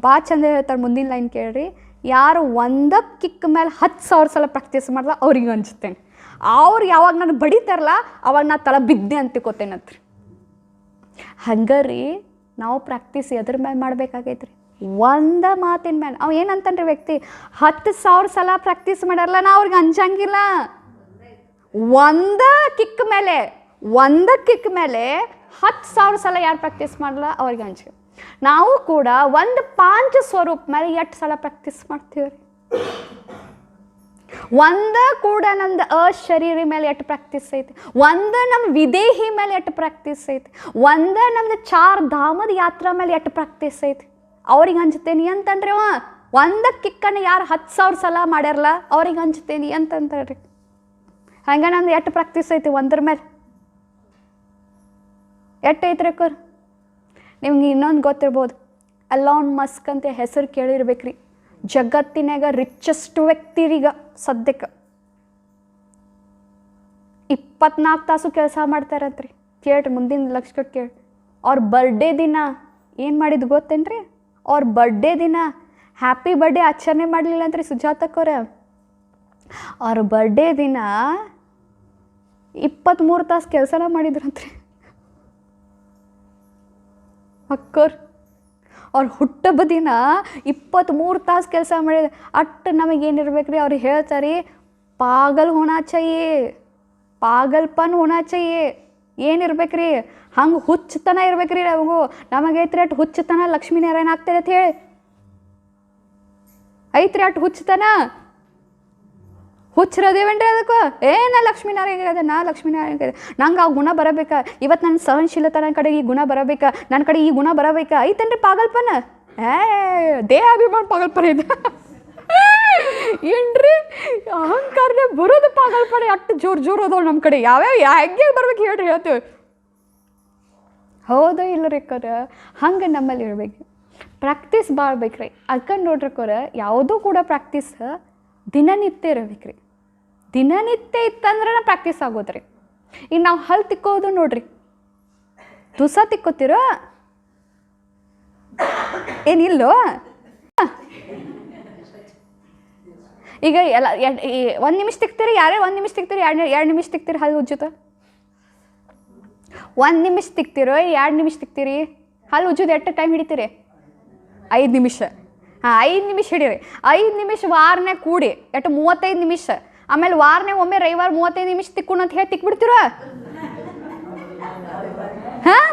ಭಾಳ ಚಂದ ಹೇಳ್ತಾರೆ ಮುಂದಿನ ಲೈನ್ ಕೇಳ್ರಿ, ಯಾರು ಒಂದೇ ಕಿಕ್ ಮೇಲೆ 10,000 ಸಲ ಪ್ರಾಕ್ಟೀಸ್ ಮಾಡಲ್ಲ ಅವ್ರಿಗೆ ಅಂಜುತ್ತೇನೆ. ಅವ್ರು ಯಾವಾಗ ನಾನು ಬಡಿತಾರಲ್ಲ ಅವಾಗ ನಾ ತಳ ಬಿದ್ದೆ ಅಂತ ತಿಳ್ಕೊತೇನತ್ರಿ. ಹಂಗರಿ ನಾವು ಪ್ರಾಕ್ಟೀಸ್ ಎದ್ರ ಮೇಲೆ ಮಾಡ್ಬೇಕಾಗೈತ್ರಿ? ಒಂದೇ ಮಾತಿನ ಮೇಲೆ. ಅವ ಏನಂತಾನ್ರಿ ವ್ಯಕ್ತಿ, 10,000 ಸಲ ಪ್ರಾಕ್ಟೀಸ್ ಮಾಡ್ಯಾರಲ್ಲ ನಾ ಅವ್ರಿಗೆ ಅಂಜಂಗಿಲ್ಲ. ಒಂದೇ ಕಿಕ್ ಮೇಲೆ 10,000 ಸಲ ಯಾರು ಪ್ರಾಕ್ಟೀಸ್ ಮಾಡಲ್ಲ ಅವ್ರಿಗೆ ಅಂಜಿಕೆ. ನಾವು ಕೂಡ ಒಂದು ಪಾಂಚ ಸ್ವರೂಪ ಮೇಲೆ 8 ಸಲ ಪ್ರಾಕ್ಟೀಸ್ ಮಾಡ್ತೀವಿ ರೀ. ಒಂದ ಕೂಡ ನಮ್ದು ಅಶರೀರಿ ಮೇಲೆ 8 ಪ್ರಾಕ್ಟೀಸ್ ಐತಿ, ಒಂದ ನಮ್ಮ ವಿದೇಹಿ ಮೇಲೆ 8 ಪ್ರಾಕ್ಟೀಸ್ ಐತಿ, ಒಂದ ನಮ್ದು 4 ಧಾಮದ ಯಾತ್ರಾ ಮೇಲೆ 8 ಪ್ರಾಕ್ಟೀಸ್ ಐತಿ. ಅವ್ರಿಗೆ ಅಂಜ್ತೇನಿ ಅಂತಂದ್ರೆ ಒಂದ ಕಿಕ್ಕನ್ನು ಯಾರು 10,000 ಸಲ ಮಾಡ್ಯಾರಲ್ಲ ಅವ್ರಿಗೆ ಅಂಜ್ತೇನಿ ಅಂತಂತಾರೆ. ಹಂಗೆ ನಮ್ದು 8 ಪ್ರಾಕ್ಟೀಸ್ ಐತಿ ಒಂದ್ರ ಮೇಲೆ. 8 ಐತ್ರಿ ಅಕ್ಕೋರ್. ನಿಮ್ಗೆ ಇನ್ನೊಂದು ಗೊತ್ತಿರ್ಬೋದು, ಎಲಾನ್ ಮಸ್ಕ್ ಅಂತ ಹೆಸರು ಕೇಳಿರ್ಬೇಕ್ರಿ. ಜಗತ್ತಿನಾಗ ರಿಚೆಸ್ಟ್ ವ್ಯಕ್ತಿರೀಗ ಸದ್ಯಕ್ಕೆ 24 ತಾಸು ಕೆಲಸ ಮಾಡ್ತಾರಂತ್ರಿ. ಕೇಳ್ರಿ, ಮುಂದಿನ ಲಕ್ಷ ಕೊಟ್ಟು ಕೇಳಿ. ಅವ್ರ ಬರ್ಡೇ ದಿನ ಏನು ಮಾಡಿದ್ದು ಗೊತ್ತೇನ್ರಿ? ಅವ್ರ ಬರ್ಡೇ ದಿನ ಹ್ಯಾಪಿ ಬರ್ಡೇ ಆಚರಣೆ ಮಾಡಲಿಲ್ಲ ಅಂತ್ರಿ ಸುಜಾತಕ್ಕವ್ರ. ಅವ್ರ ಬರ್ಡೇ ದಿನ 23 ತಾಸು ಕೆಲಸನ ಮಾಡಿದ್ರಂತ್ರಿ ಅಕ್ಕೋರ್. ಅವ್ರ ಹುಟ್ಟಬ್ಬ ದಿನ 23 ತಾಸು ಕೆಲಸ ಮಾಡಿದ. ಅಟ್ಟು ನಮಗೇನಿರ್ಬೇಕು ರೀ, ಅವ್ರಿಗೆ ಹೇಳ್ತಾರೆ ಪಾಗಲ್ ಹೋನಾ ಚಾಹಿಯೇ, ಪಾಗಲ್ಪನ್ ಹೋನಾ ಚಾಹಿಯೇ. ಏನಿರ್ಬೇಕ್ರಿ, ಹಂಗೆ ಹುಚ್ಚತನ ಇರ್ಬೇಕ್ರಿ ನಮಗೂ. ನಮಗೈತ್ರಿ ಅಟ್ಟು ಹುಚ್ಚತನ ಲಕ್ಷ್ಮೀನಾರಾಯಣ ಆಗ್ತದೆ ಅಂತ ಹೇಳಿ ಐತ್ರಿ. ಅಟ್ಟು ಹುಚ್ಚತನ ಹುಚ್ಚರದೇವೇನ್ರಿ ಅದಕ್ಕೂ ನಾ ಲಕ್ಷ್ಮೀನಾರಾಯಣ ಅದ, ನಾ ಲಕ್ಷ್ಮೀನಾರಾಯಣ ನಂಗೆ ಆ ಗುಣ ಬರಬೇಕಾ, ಇವತ್ತು ನನ್ನ ಸಹನಶೀಲತೆ ನನ್ನ ಕಡೆ ಈ ಗುಣ ಬರಬೇಕಾ, ನನ್ನ ಕಡೆ ಈ ಗುಣ ಬರಬೇಕಾ ಐತೇನ್ರಿ ಪಾಗಲ್ಪನ. ದೇಹ ಅಭಿಮಾನ ಪಾಗಲ್ಪನ ಇದೆ ಏನ್ರಿ, ಅಹಂಕಾರನೇ ಬರೋದು ಪಾಗಲ್ಪನೆ. ಅಷ್ಟು ಜೋರು ಅದಾವ ನಮ್ಮ ಕಡೆ. ಯಾವ್ಯಾವ ಹೆಂಗೆ ಬರ್ಬೇಕು ಹೇಳ್ರಿ, ಹೇಳ್ತೇವೆ. ಹೌದಾ ಇಲ್ಲ ರೀ ಕರ. ಹಂಗೆ ನಮ್ಮಲ್ಲಿ ಇರ್ಬೇಕು. ಪ್ರಾಕ್ಟೀಸ್ ಭಾಳ ಬೇಕ್ರಿ. ಅದಕ್ಕೆ ನೋಡ್ರಕೋರ ಯಾವುದೂ ಕೂಡ ಪ್ರಾಕ್ಟೀಸ್ ದಿನನಿತ್ಯ ಇರಬೇಕ್ರಿ. ದಿನನಿತ್ಯ ಇತ್ತಂದ್ರೆ ಪ್ರಾಕ್ಟೀಸ್ ಆಗೋದ್ರಿ. ಈಗ ನಾವು ಹಲ್ಲು ತಿಕ್ಕೋದು ನೋಡ್ರಿ, ದಿವಸ ತಿಕ್ಕೋತಿರೋ ಏನಿಲ್ಲೋ. ಈಗ ಎಲ್ಲ 1 ನಿಮಿಷ ತಿಕ್ತೀರಿ, ಯಾರೇ 1 ನಿಮಿಷ ತಿಕ್ತೀರಿ, 2 ನಿಮಿಷ ತಿಕ್ತೀರಿ ಹಲ್ಲು ಉಜ್ಜುತ್ತ. 1 ನಿಮಿಷ ತಿಕ್ತಿರೋ 2 ನಿಮಿಷ ತಿಕ್ತೀರಿ ಹಲ್ಲು ಉಜ್ಜೋದು ಎಷ್ಟು ಟೈಮ್ ಹಿಡಿತೀರಿ? 5 ನಿಮಿಷ. 5 ನಿಮಿಷ ಹಿಡೀರಿ. 5 ನಿಮಿಷ ವಾರನ್ಯಾಗ ಕೂಡಿ ಎಷ್ಟು 35 ನಿಮಿಷ. ಆಮೇಲೆ ವಾರನ್ಯಾಗ ಒಮ್ಮೆ ರವಿವಾರ 35 ನಿಮಿಷ ತಿಕ್ಕೋಣ ಅಂತ ಹೇಳಿ ತಿಕ್ಬಿಡ್ತೀರೋ? ಹಾಂ,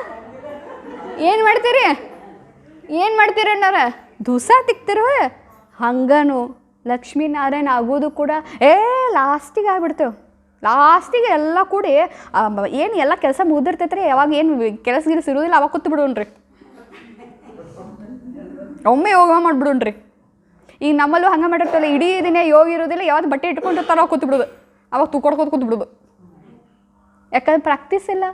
ಏನು ಮಾಡ್ತೀರಿ ಅನ್ನಾರ? ದಿವಸ ತಿಕ್ತಿರೋ. ಹಂಗನು ಲಕ್ಷ್ಮೀನಾರಾಯಣ ಆಗೋದು ಕೂಡ ಲಾಸ್ಟಿಗೆ ಆಗ್ಬಿಡ್ತೇವೆ. ಲಾಸ್ಟಿಗೆ ಎಲ್ಲ ಕೂಡಿ ಏನು ಎಲ್ಲ ಕೆಲಸ ಮುಗಿದಿರ್ತೈತ್ರಿ. ಯಾವಾಗ ಏನು ಕೆಲಸ ಇರೋದಿಲ್ಲ ಅವಾಗ ಕೂತು ಬಿಡೋಣ್ರಿ, ಒಮ್ಮೆ ಯೋಗ ಮಾಡಿಬಿಡೋಣ್ರಿ. ಈಗ ನಮ್ಮಲ್ಲೂ ಹಂಗೆ ಮಾಡಿರ್ತಲ್ಲ, ಇಡೀ ದಿನ ಯೋಗ ಇರೋದಿಲ್ಲ, ಯಾವ್ದು ಬಟ್ಟೆ ಇಟ್ಕೊಂಡಿರ್ತಾರೋ ಅವಾಗ ಕೂತು ಬಿಡೋದು, ಅವಾಗ ತೂಕೊಡ್ಕೋದು ಕೂತು ಬಿಡೋದು. ಯಾಕಂದ್ರೆ ಪ್ರಾಕ್ಟೀಸ್ ಇಲ್ಲ.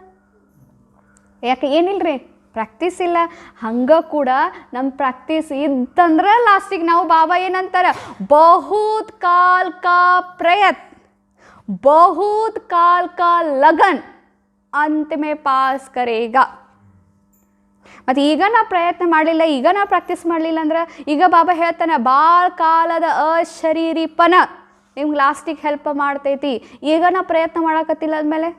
ಯಾಕೆ ಏನಿಲ್ಲರಿ, ಪ್ರಾಕ್ಟೀಸ್ ಇಲ್ಲ. ಹಂಗೆ ಕೂಡ ನಮ್ಮ ಪ್ರಾಕ್ಟೀಸ್ ಇತ್ತಂದ್ರೆ ಲಾಸ್ಟಿಗೆ ನಾವು ಬಾಬಾ ಏನಂತಾರೆ, ಬಹುತ್ ಕಾಲ್ ಕಾ ಪ್ರಯತ್ನ ಬಹುತ್ ಕಾಲ್ ಕಾ ಲಗನ್ ಅಂತ್ ಮೇ ಪಾಸ್ ಕರೇಗಾ. ಮತ್ತು ಈಗ ನಾವು ಪ್ರಯತ್ನ ಮಾಡಲಿಲ್ಲ, ಈಗ ನಾವು ಪ್ರಾಕ್ಟೀಸ್ ಮಾಡಲಿಲ್ಲ ಅಂದ್ರೆ ಈಗ ಬಾಬಾ ಹೇಳ್ತಾನೆ ಭಾಳ ಕಾಲದ ಅಶರೀರಿಪನ ನಿಮ್ಗೆ ಲಾಸ್ಟಿಗೆ ಹೆಲ್ಪ್ ಮಾಡ್ತೈತಿ. ಈಗ ನಾವು ಪ್ರಯತ್ನ ಮಾಡಕತ್ತಿಲ್ಲ ಅಂದಮೇಲೆ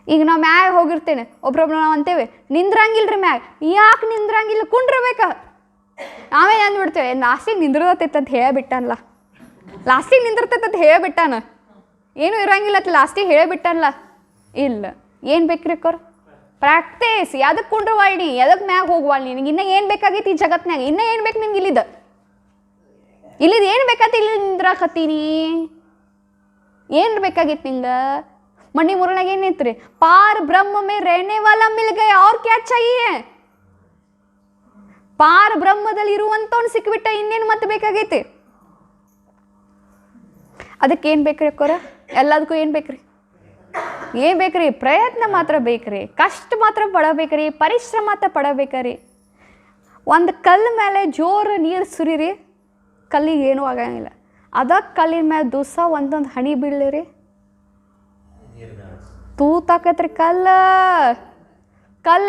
ಈಗ ನಾವು ಮ್ಯಾಗ ಹೋಗಿರ್ತೇನೆ, ಒಬ್ರೊಬ್ರು ನಾವು ಅಂತೇವೆ ನಿಂದ್ರಂಗಿಲ್ಲ ರೀ ಮ್ಯಾಗ. ಯಾಕೆ ನಿಂದ್ರಂಗಿಲ್ಲ? ಕುಂಡ್ರಬೇಕ. ಆಮೇಲೆ ಅಂದ್ಬಿಡ್ತೇವೆ ಲಾಸ್ಟಿಗೆ ನಿಂದ್ರತೈತೆ ಅಂತ ಹೇಳಿಬಿಟ್ಟನಲ್ಲ, ಲಾಸ್ಟಿಗೆ ನಿಂದಿರ್ತೈತೆ ಅಂತ ಹೇಳಿಬಿಟ್ಟಾನ, ಏನೂ ಇರೋಂಗಿಲ್ಲ ಅಂತ ಲಾಸ್ಟಿಗೆ ಹೇಳಿಬಿಟ್ಟನಲ್ಲ. ಇಲ್ಲ, ಏನು ಬೇಕ್ರಿ ಅಕ್ಕೋರು? ಪ್ರಾಕ್ಟೀಸ್. ಯಾವ್ದಕ್ಕೆ ಕುಂಡ್ರವಾಳ್ನಿ, ಎದಕ್ಕೆ ಮ್ಯಾಗ ಹೋಗುವಾಳ್ನಿ? ನಿನಗೆ ಇನ್ನೂ ಏನು ಬೇಕಾಗೈತಿ ಈ ಜಗತ್ನಾಗ? ಇನ್ನೂ ಏನು ಬೇಕು ನಿನ್ಗೆ? ಇಲ್ಲಿದ್ದು ಏನು ಬೇಕಾಯ್ತು? ಇಲ್ಲಿ ನಿಂದ್ರಾಕತ್ತೀನಿ, ಏನು ಬೇಕಾಗಿತ್ತು ನಿಂಗೆ? ಮಣ್ಣಿ ಮುರಳಾಗ ಏನೈತ್ರಿ? ಪಾರ್ ಬ್ರಹ್ಮ ಮೇ रहने वाला मिल गया और क्या चाहिए? ಪಾರ್ ಬ್ರಹ್ಮದಲ್ಲಿ ಇರುವಂಥವ್ನು ಸಿಕ್ಕಿಬಿಟ್ಟ, ಇನ್ನೇನು ಮತ್ತೆ ಬೇಕಾಗೈತಿ? ಅದಕ್ಕೆ ಏನು ಬೇಕ್ರಿ ಅಕ್ಕೋರ? ಎಲ್ಲದಕ್ಕೂ ಏನು ಬೇಕ್ರಿ? ಏನು ಬೇಕ್ರಿ? ಪ್ರಯತ್ನ ಮಾತ್ರ ಬೇಕ್ರಿ, ಕಷ್ಟ ಮಾತ್ರ ಪಡಬೇಕ್ರಿ, ಪರಿಶ್ರಮ ಮಾತ್ರ ಪಡಬೇಕ್ರಿ. ಒಂದು ಕಲ್ಲು ಮೇಲೆ ಜೋರು ನೀರು ಸುರಿರಿ, ಕಲ್ಲಿಗೆ ಏನೂ ಆಗಂಗಿಲ್ಲ. ಅದಕ್ಕೆ ಕಲ್ಲಿನ ಮೇಲೆ ದಿವಸ ಒಂದೊಂದು ಹನಿ ಬೀಳಲಿರಿ, ತೂತಾಕೈತ್ರಿ ಕಲ್ಲು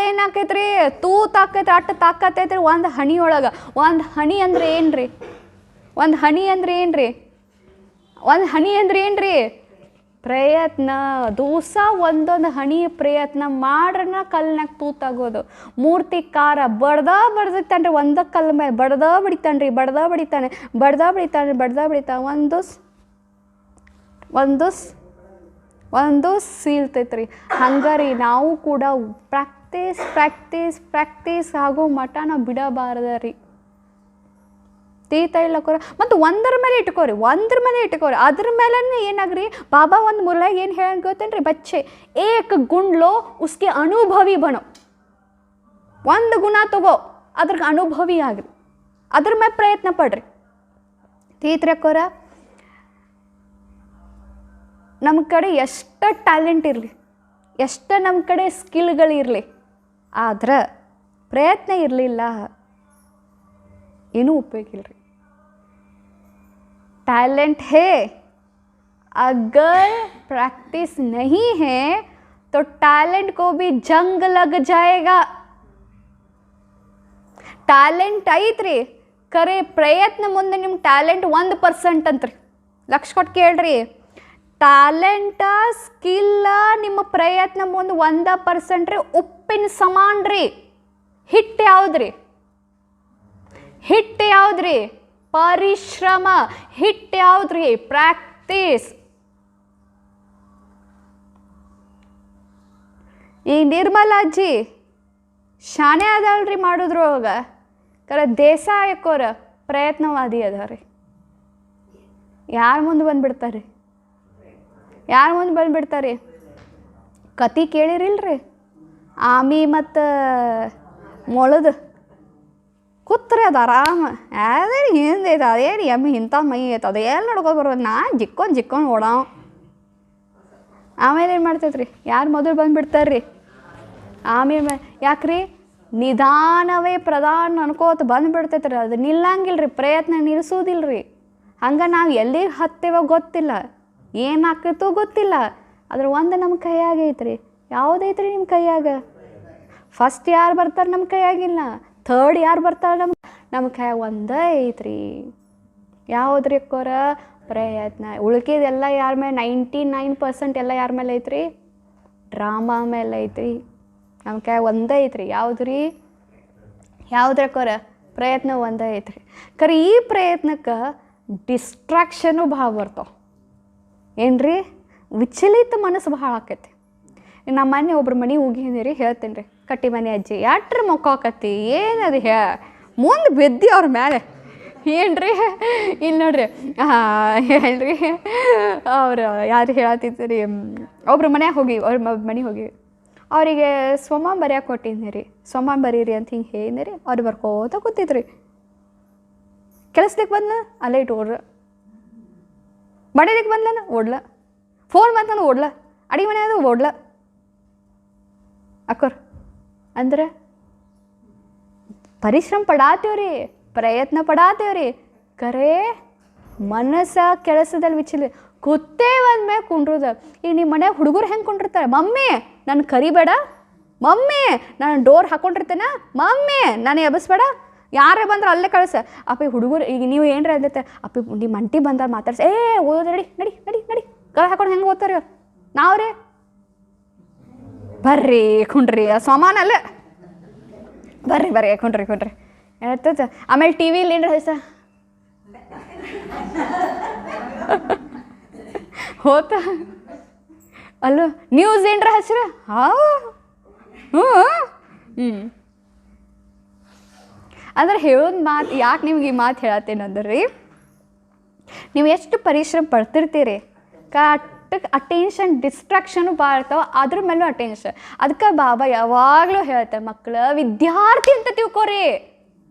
ಏನಾಕೈತ್ರಿ? ತೂತಾಕೈತ್ರಿ. ಅಟ್ಟು ತಾಕತ್ತೈತ್ರಿ ಒಂದು ಹನಿ ಒಳಗೆ. ಒಂದು ಹನಿ ಅಂದ್ರೆ ಏನ್ರಿ? ಒಂದು ಹನಿ ಅಂದ್ರೆ ಏನ್ರಿ? ಪ್ರಯತ್ನ. ದಿವಸ ಒಂದೊಂದು ಹನಿ ಪ್ರಯತ್ನ ಮಾಡ್ರನ ಕಲ್ಲಿನಾಗ ತೂತಾಗೋದು. ಮೂರ್ತಿಕಾರ ಬಡ್ದಿತ್ತಾನ್ರಿ, ಒಂದ ಕಲ್ಲು ಮೇಲೆ ಬಡಿತಾನೆ. ಒಂದು ಸೀಲ್ತೈತ್ರಿ. ಹಂಗಾರಿ ನಾವು ಕೂಡ ಪ್ರಾಕ್ಟೀಸ್ ಆಗೋ ಮಠ ನಾವು ಬಿಡಬಾರ್ದ ರೀ. ತೀತಾ ಇಲ್ಲಕ್ಕೋರ ಮತ್ತು ಒಂದ್ರ ಮೇಲೆ ಇಟ್ಕೋರಿ. ಅದ್ರ ಮೇಲೆ ಏನಾಗ್ರಿ, ಬಾಬಾ ಒಂದು ಮುರಳಾಗ ಏನು ಹೇಳಂಗೆ ಗೊತ್ತೇನ್ರಿ? ಬಚ್ಚೆ ಏಕ್ ಗುಂಡ್ಲೋ ಉಸ್ಕೆ ಅನುಭವಿ ಬಣೋ. ಒಂದು ಗುಣ ತಗೋ, ಅದ್ರಿಗೆ ಅನುಭವಿ ಆಗ್ರಿ, ಅದ್ರ ಮೇಲೆ ಪ್ರಯತ್ನ ಪಡ್ರಿ. ತೀತ್ರಿ ಅಕ್ಕೋರ, ನಮ್ಮ ಕಡೆ ಎಷ್ಟು ಟ್ಯಾಲೆಂಟ್ ಇರಲಿ, ಎಷ್ಟು ನಮ್ಮ ಕಡೆ ಸ್ಕಿಲ್ಗಳಿರಲಿ, ಆದ್ರೆ ಪ್ರಯತ್ನ ಇರಲಿಲ್ಲ, ಏನೂ ಉಪಯೋಗ ಇಲ್ಲರಿ. टैलेंट है, अगर प्रैक्टिस नहीं है तो टैलेंट को भी जंग लग जाएगा. ಟ್ಯಾಲೆಂಟ್ ಐತ್ರಿ, ಖರೆ ಪ್ರಯತ್ನ ಮುಂದೆ ನಿಮ್ಮ ಟ್ಯಾಲೆಂಟ್ 1% ಅಂತ್ರಿ. ಲಕ್ಷ ಕೊಟ್ಟು ಕೇಳ್ರಿ, ಟ್ಯಾಲೆಂಟ ಸ್ಕಿಲ್ಲ ನಿಮ್ಮ ಪ್ರಯತ್ನ ಮುಂದೆ 1% ರೀ. ಉಪ್ಪಿನ ಸಮಾನ ರೀ. ಹಿಟ್ಟು ಯಾವ್ದ್ರಿ? ಪರಿಶ್ರಮ. ಹಿಟ್ಟು ಯಾವ್ದ್ರಿ? ಪ್ರಾಕ್ಟೀಸ್. ಈ ನಿರ್ಮಲಾ ಅಜ್ಜಿ ಶಾನೆ ಅದಲ್ರಿ ಮಾಡೋದ್ರೊಳಗೆ, ಕರೆ ದೇಸಾಯಿ ಅಕ್ಕೋರ ಪ್ರಯತ್ನವಾದಿ ಅದಾರಿ. ಯಾರ ಮುಂದೆ ಬಂದ್ಬಿಡ್ತಾರೆ? ಕತೆ ಕೇಳಿರಿಲ್ರಿ? ಆಮಿ ಮತ್ತು ಮೊಳದು ಕೂತ್ರಿ, ಅದು ಆರಾಮ. ಅದೇನು ಹಿಂದೆ ಐತೆ, ಅದೇನು ಎಮ್ಮೆ ಇಂಥ ಮೈ ಐತೆ, ಅದು ಎಲ್ಲಿ ನೋಡ್ಕೊಂಡು ಬರ್ಬೋದು. ನಾನು ಜಿಕ್ಕೊಂಡು ಓಡಾವ. ಆಮೇಲೆ ಏನು ಮಾಡ್ತೈತ್ರಿ? ಯಾರು ಮೊದಲು ಬಂದುಬಿಡ್ತಾರ್ರಿ? ಆಮೇಲೆ ಯಾಕ್ರಿ? ನಿಧಾನವೇ ಪ್ರಧಾನ ಅನ್ಕೋತ ಬಂದುಬಿಡ್ತೈತೆ ರೀ. ಅದು ನಿಲ್ಲಂಗಿಲ್ಲ ರೀ, ಪ್ರಯತ್ನ ನಿಲ್ಲಿಸೋದಿಲ್ಲ ರೀ. ಹಂಗೆ ನಾವು ಎಲ್ಲಿಗೆ ಹತ್ತೇವೋ ಗೊತ್ತಿಲ್ಲ, ಏನು ಆಕೈತೋ ಗೊತ್ತಿಲ್ಲ. ಅದ್ರ ಒಂದು ನಮ್ಮ ಕೈಯಾಗೈತೆ ರೀ. ಯಾವುದೈತೆ ರೀ ನಿಮ್ಮ ಕೈಯಾಗ? ಫಸ್ಟ್ ಯಾರು ಬರ್ತಾರೆ ನಮ್ಮ ಕೈಯಾಗಿಲ್ಲ, ಥರ್ಡ್ ಯಾರು ಬರ್ತಾರೆ ನಮ್ಮ ಕೈಯಾಗ ಒಂದೇ ಐತ್ರಿ. ಯಾವುದ್ರಿ ಅಕ್ಕೋರ? ಪ್ರಯತ್ನ. ಉಳ್ಕಿದೆಲ್ಲ ಯಾರ ಮೇಲೆ? 99% ಎಲ್ಲ ಯಾರ ಮೇಲೆ ಐತ್ರಿ? ಡ್ರಾಮಾ ಮೇಲೆ ಐತ್ರಿ. ನಮ್ಮ ಕೈಯಾಗ ಒಂದೇ ಐತ್ರಿ. ಯಾವ್ದು ರೀ? ಯಾವುದ್ರಿ ಅಕ್ಕೋರ? ಪ್ರಯತ್ನ ಒಂದೇ ಐತ್ರಿ. ಖರೆ ಈ ಪ್ರಯತ್ನಕ್ಕೆ ಡಿಸ್ಟ್ರಾಕ್ಷನು ಭಾಳ ಬರ್ತಾವೆ. ಏನ್ರಿ? ವಿಚಲಿತ ಮನಸ್ಸು ಭಾಳ ಆಕೈತಿ. ನಮ್ಮ ಮನೆ ಒಬ್ರು ಮನೆಗೆ ಹೋಗಿದ್ದೀನಿ ರೀ, ಹೇಳ್ತೀನಿ ರೀ. ಕಟ್ಟಿ ಮನೆ ಅಜ್ಜಿ ಎಟ್ರ ಮೊಕ್ಕಾಕತ್ತಿ, ಏನದು ಮುಂದೆ ಬಿದ್ದಿ ಅವ್ರ ಮೇಲೆ. ಏನ್ರಿ? ಇಲ್ಲಿ ನೋಡ್ರಿ, ಹೇಳ್ರಿ, ಅವ್ರು ಯಾರು ಹೇಳತ್ತಿದ್ರಿ, ಒಬ್ರು ಮನ್ಯಾಗ ಹೋಗಿ, ಅವ್ರ ಮನೆಗೆ ಹೋಗಿ ಅವರಿಗೆ ಸ್ವಮ ಬರೆಯೋಕೆ ಕೊಟ್ಟಿದ್ನಿ ರೀ. ಸ್ವಮ ಬರೀರಿ ಅಂತ ಹಿಂಗೆ ಹೇಳಿದ್ನಿ ರೀ. ಅವ್ರು ಬರ್ಕೋತ ಕೂತಿದ್ರಿ. ಕೆಲಸಕ್ಕೆ ಬಂದ್ಲ, ಅಲ್ಲೇ ಇಟ್ಟು ಓಡ್ರ. ಬಡಿಲಿಕ್ಕೆ ಬಂದ್ಲನ, ಓಡ್ಲ. ಫೋನ್ ಬಂತಂದು ಓಡ್ಲ. ಅಡಿಗೆ ಮನೆ ಅದು ಓಡ್ಲ. ಅಕ್ಕೋರ್ ಅಂದ್ರೆ ಪರಿಶ್ರಮ ಪಡಾತೇವ್ರಿ, ಪ್ರಯತ್ನ ಪಡಾತೇವ್ರಿ. ಕರೆ ಮನಸ್ಸ ಕೆಲಸದಲ್ಲಿ ವಿಚಲ ಕೂತೇ ಒಂದ್ಮೇಲೆ ಕುಂಡ್ರದ. ಈಗ ನಿಮ್ಮ ಮನ್ಯಾಗ ಹುಡುಗರು ಹೆಂಗೆ ಕುಂಡಿರ್ತಾರೆ? ಮಮ್ಮಿ ನಾನು ಕರಿಬೇಡ, ಮಮ್ಮಿ ನಾನು ಡೋರ್ ಹಾಕೊಂಡಿರ್ತೇನೆ, ಮಮ್ಮಿ ನಾನು ಎಬ್ಬಿಸ್ಬೇಡ, ಯಾರೇ ಬಂದ್ರೆ ಅಲ್ಲೇ ಕಳಿಸ. ಅಪ್ಪ ಹುಡುಗರು ಈಗ ನೀವು ಏನರ ಅಂದೈತೆ, ಅಪ್ಪ ನಿಮ್ಮ ಅಂಟಿ ಬಂದಾಗ ಮಾತಾಡ್ಸಿ, ಓದೋದು ನಡಿ ನಡಿ ನಡಿ ನಡಿ ಕರ ಹಾಕೊಂಡು ಹೆಂಗೆ ಓದ್ತಾರೆ ನಾವ್ರಿ? ಬರ್ರಿ ಕುಂಡ್ರಿ, ಸಮಾನ ಅಲ್ಲ, ಬರ್ರಿ ಬರ್ರಿ ಕುಂಡ್ರಿ ಕುಂಡ್ರಿ ಹೇಳ್ತದ. ಆಮೇಲೆ ಟಿ ವಿಲಿ ಏನ್ರ ಹೆಸ ಹೋತ ಅಲ್ಲೋ ನ್ಯೂಸ್ ಏನ್ರ ಹಚ್ರ ಅಂದ್ರೆ ಹೇಳೋದು ಮಾತು ಯಾಕೆ ನಿಮ್ಗೆ ಈ ಮಾತು ಹೇಳತ್ತೇನಂದ್ರಿ, ನೀವು ಎಷ್ಟು ಪರಿಶ್ರಮ ಪಡ್ತಿರ್ತೀರಿ ಅಟೆನ್ಷನ್ ಡಿಸ್ಟ್ರಾಕ್ಷನು ಭಾಳ ಇರ್ತಾವೆ, ಅದ್ರ ಮೇಲೂ ಅಟೆನ್ಷನ್. ಅದಕ್ಕೆ ಬಾಬಾ ಯಾವಾಗಲೂ ಹೇಳ್ತಾರೆ, ಮಕ್ಕಳ ವಿದ್ಯಾರ್ಥಿ ಅಂತ ತಿಳ್ಕೊರಿ,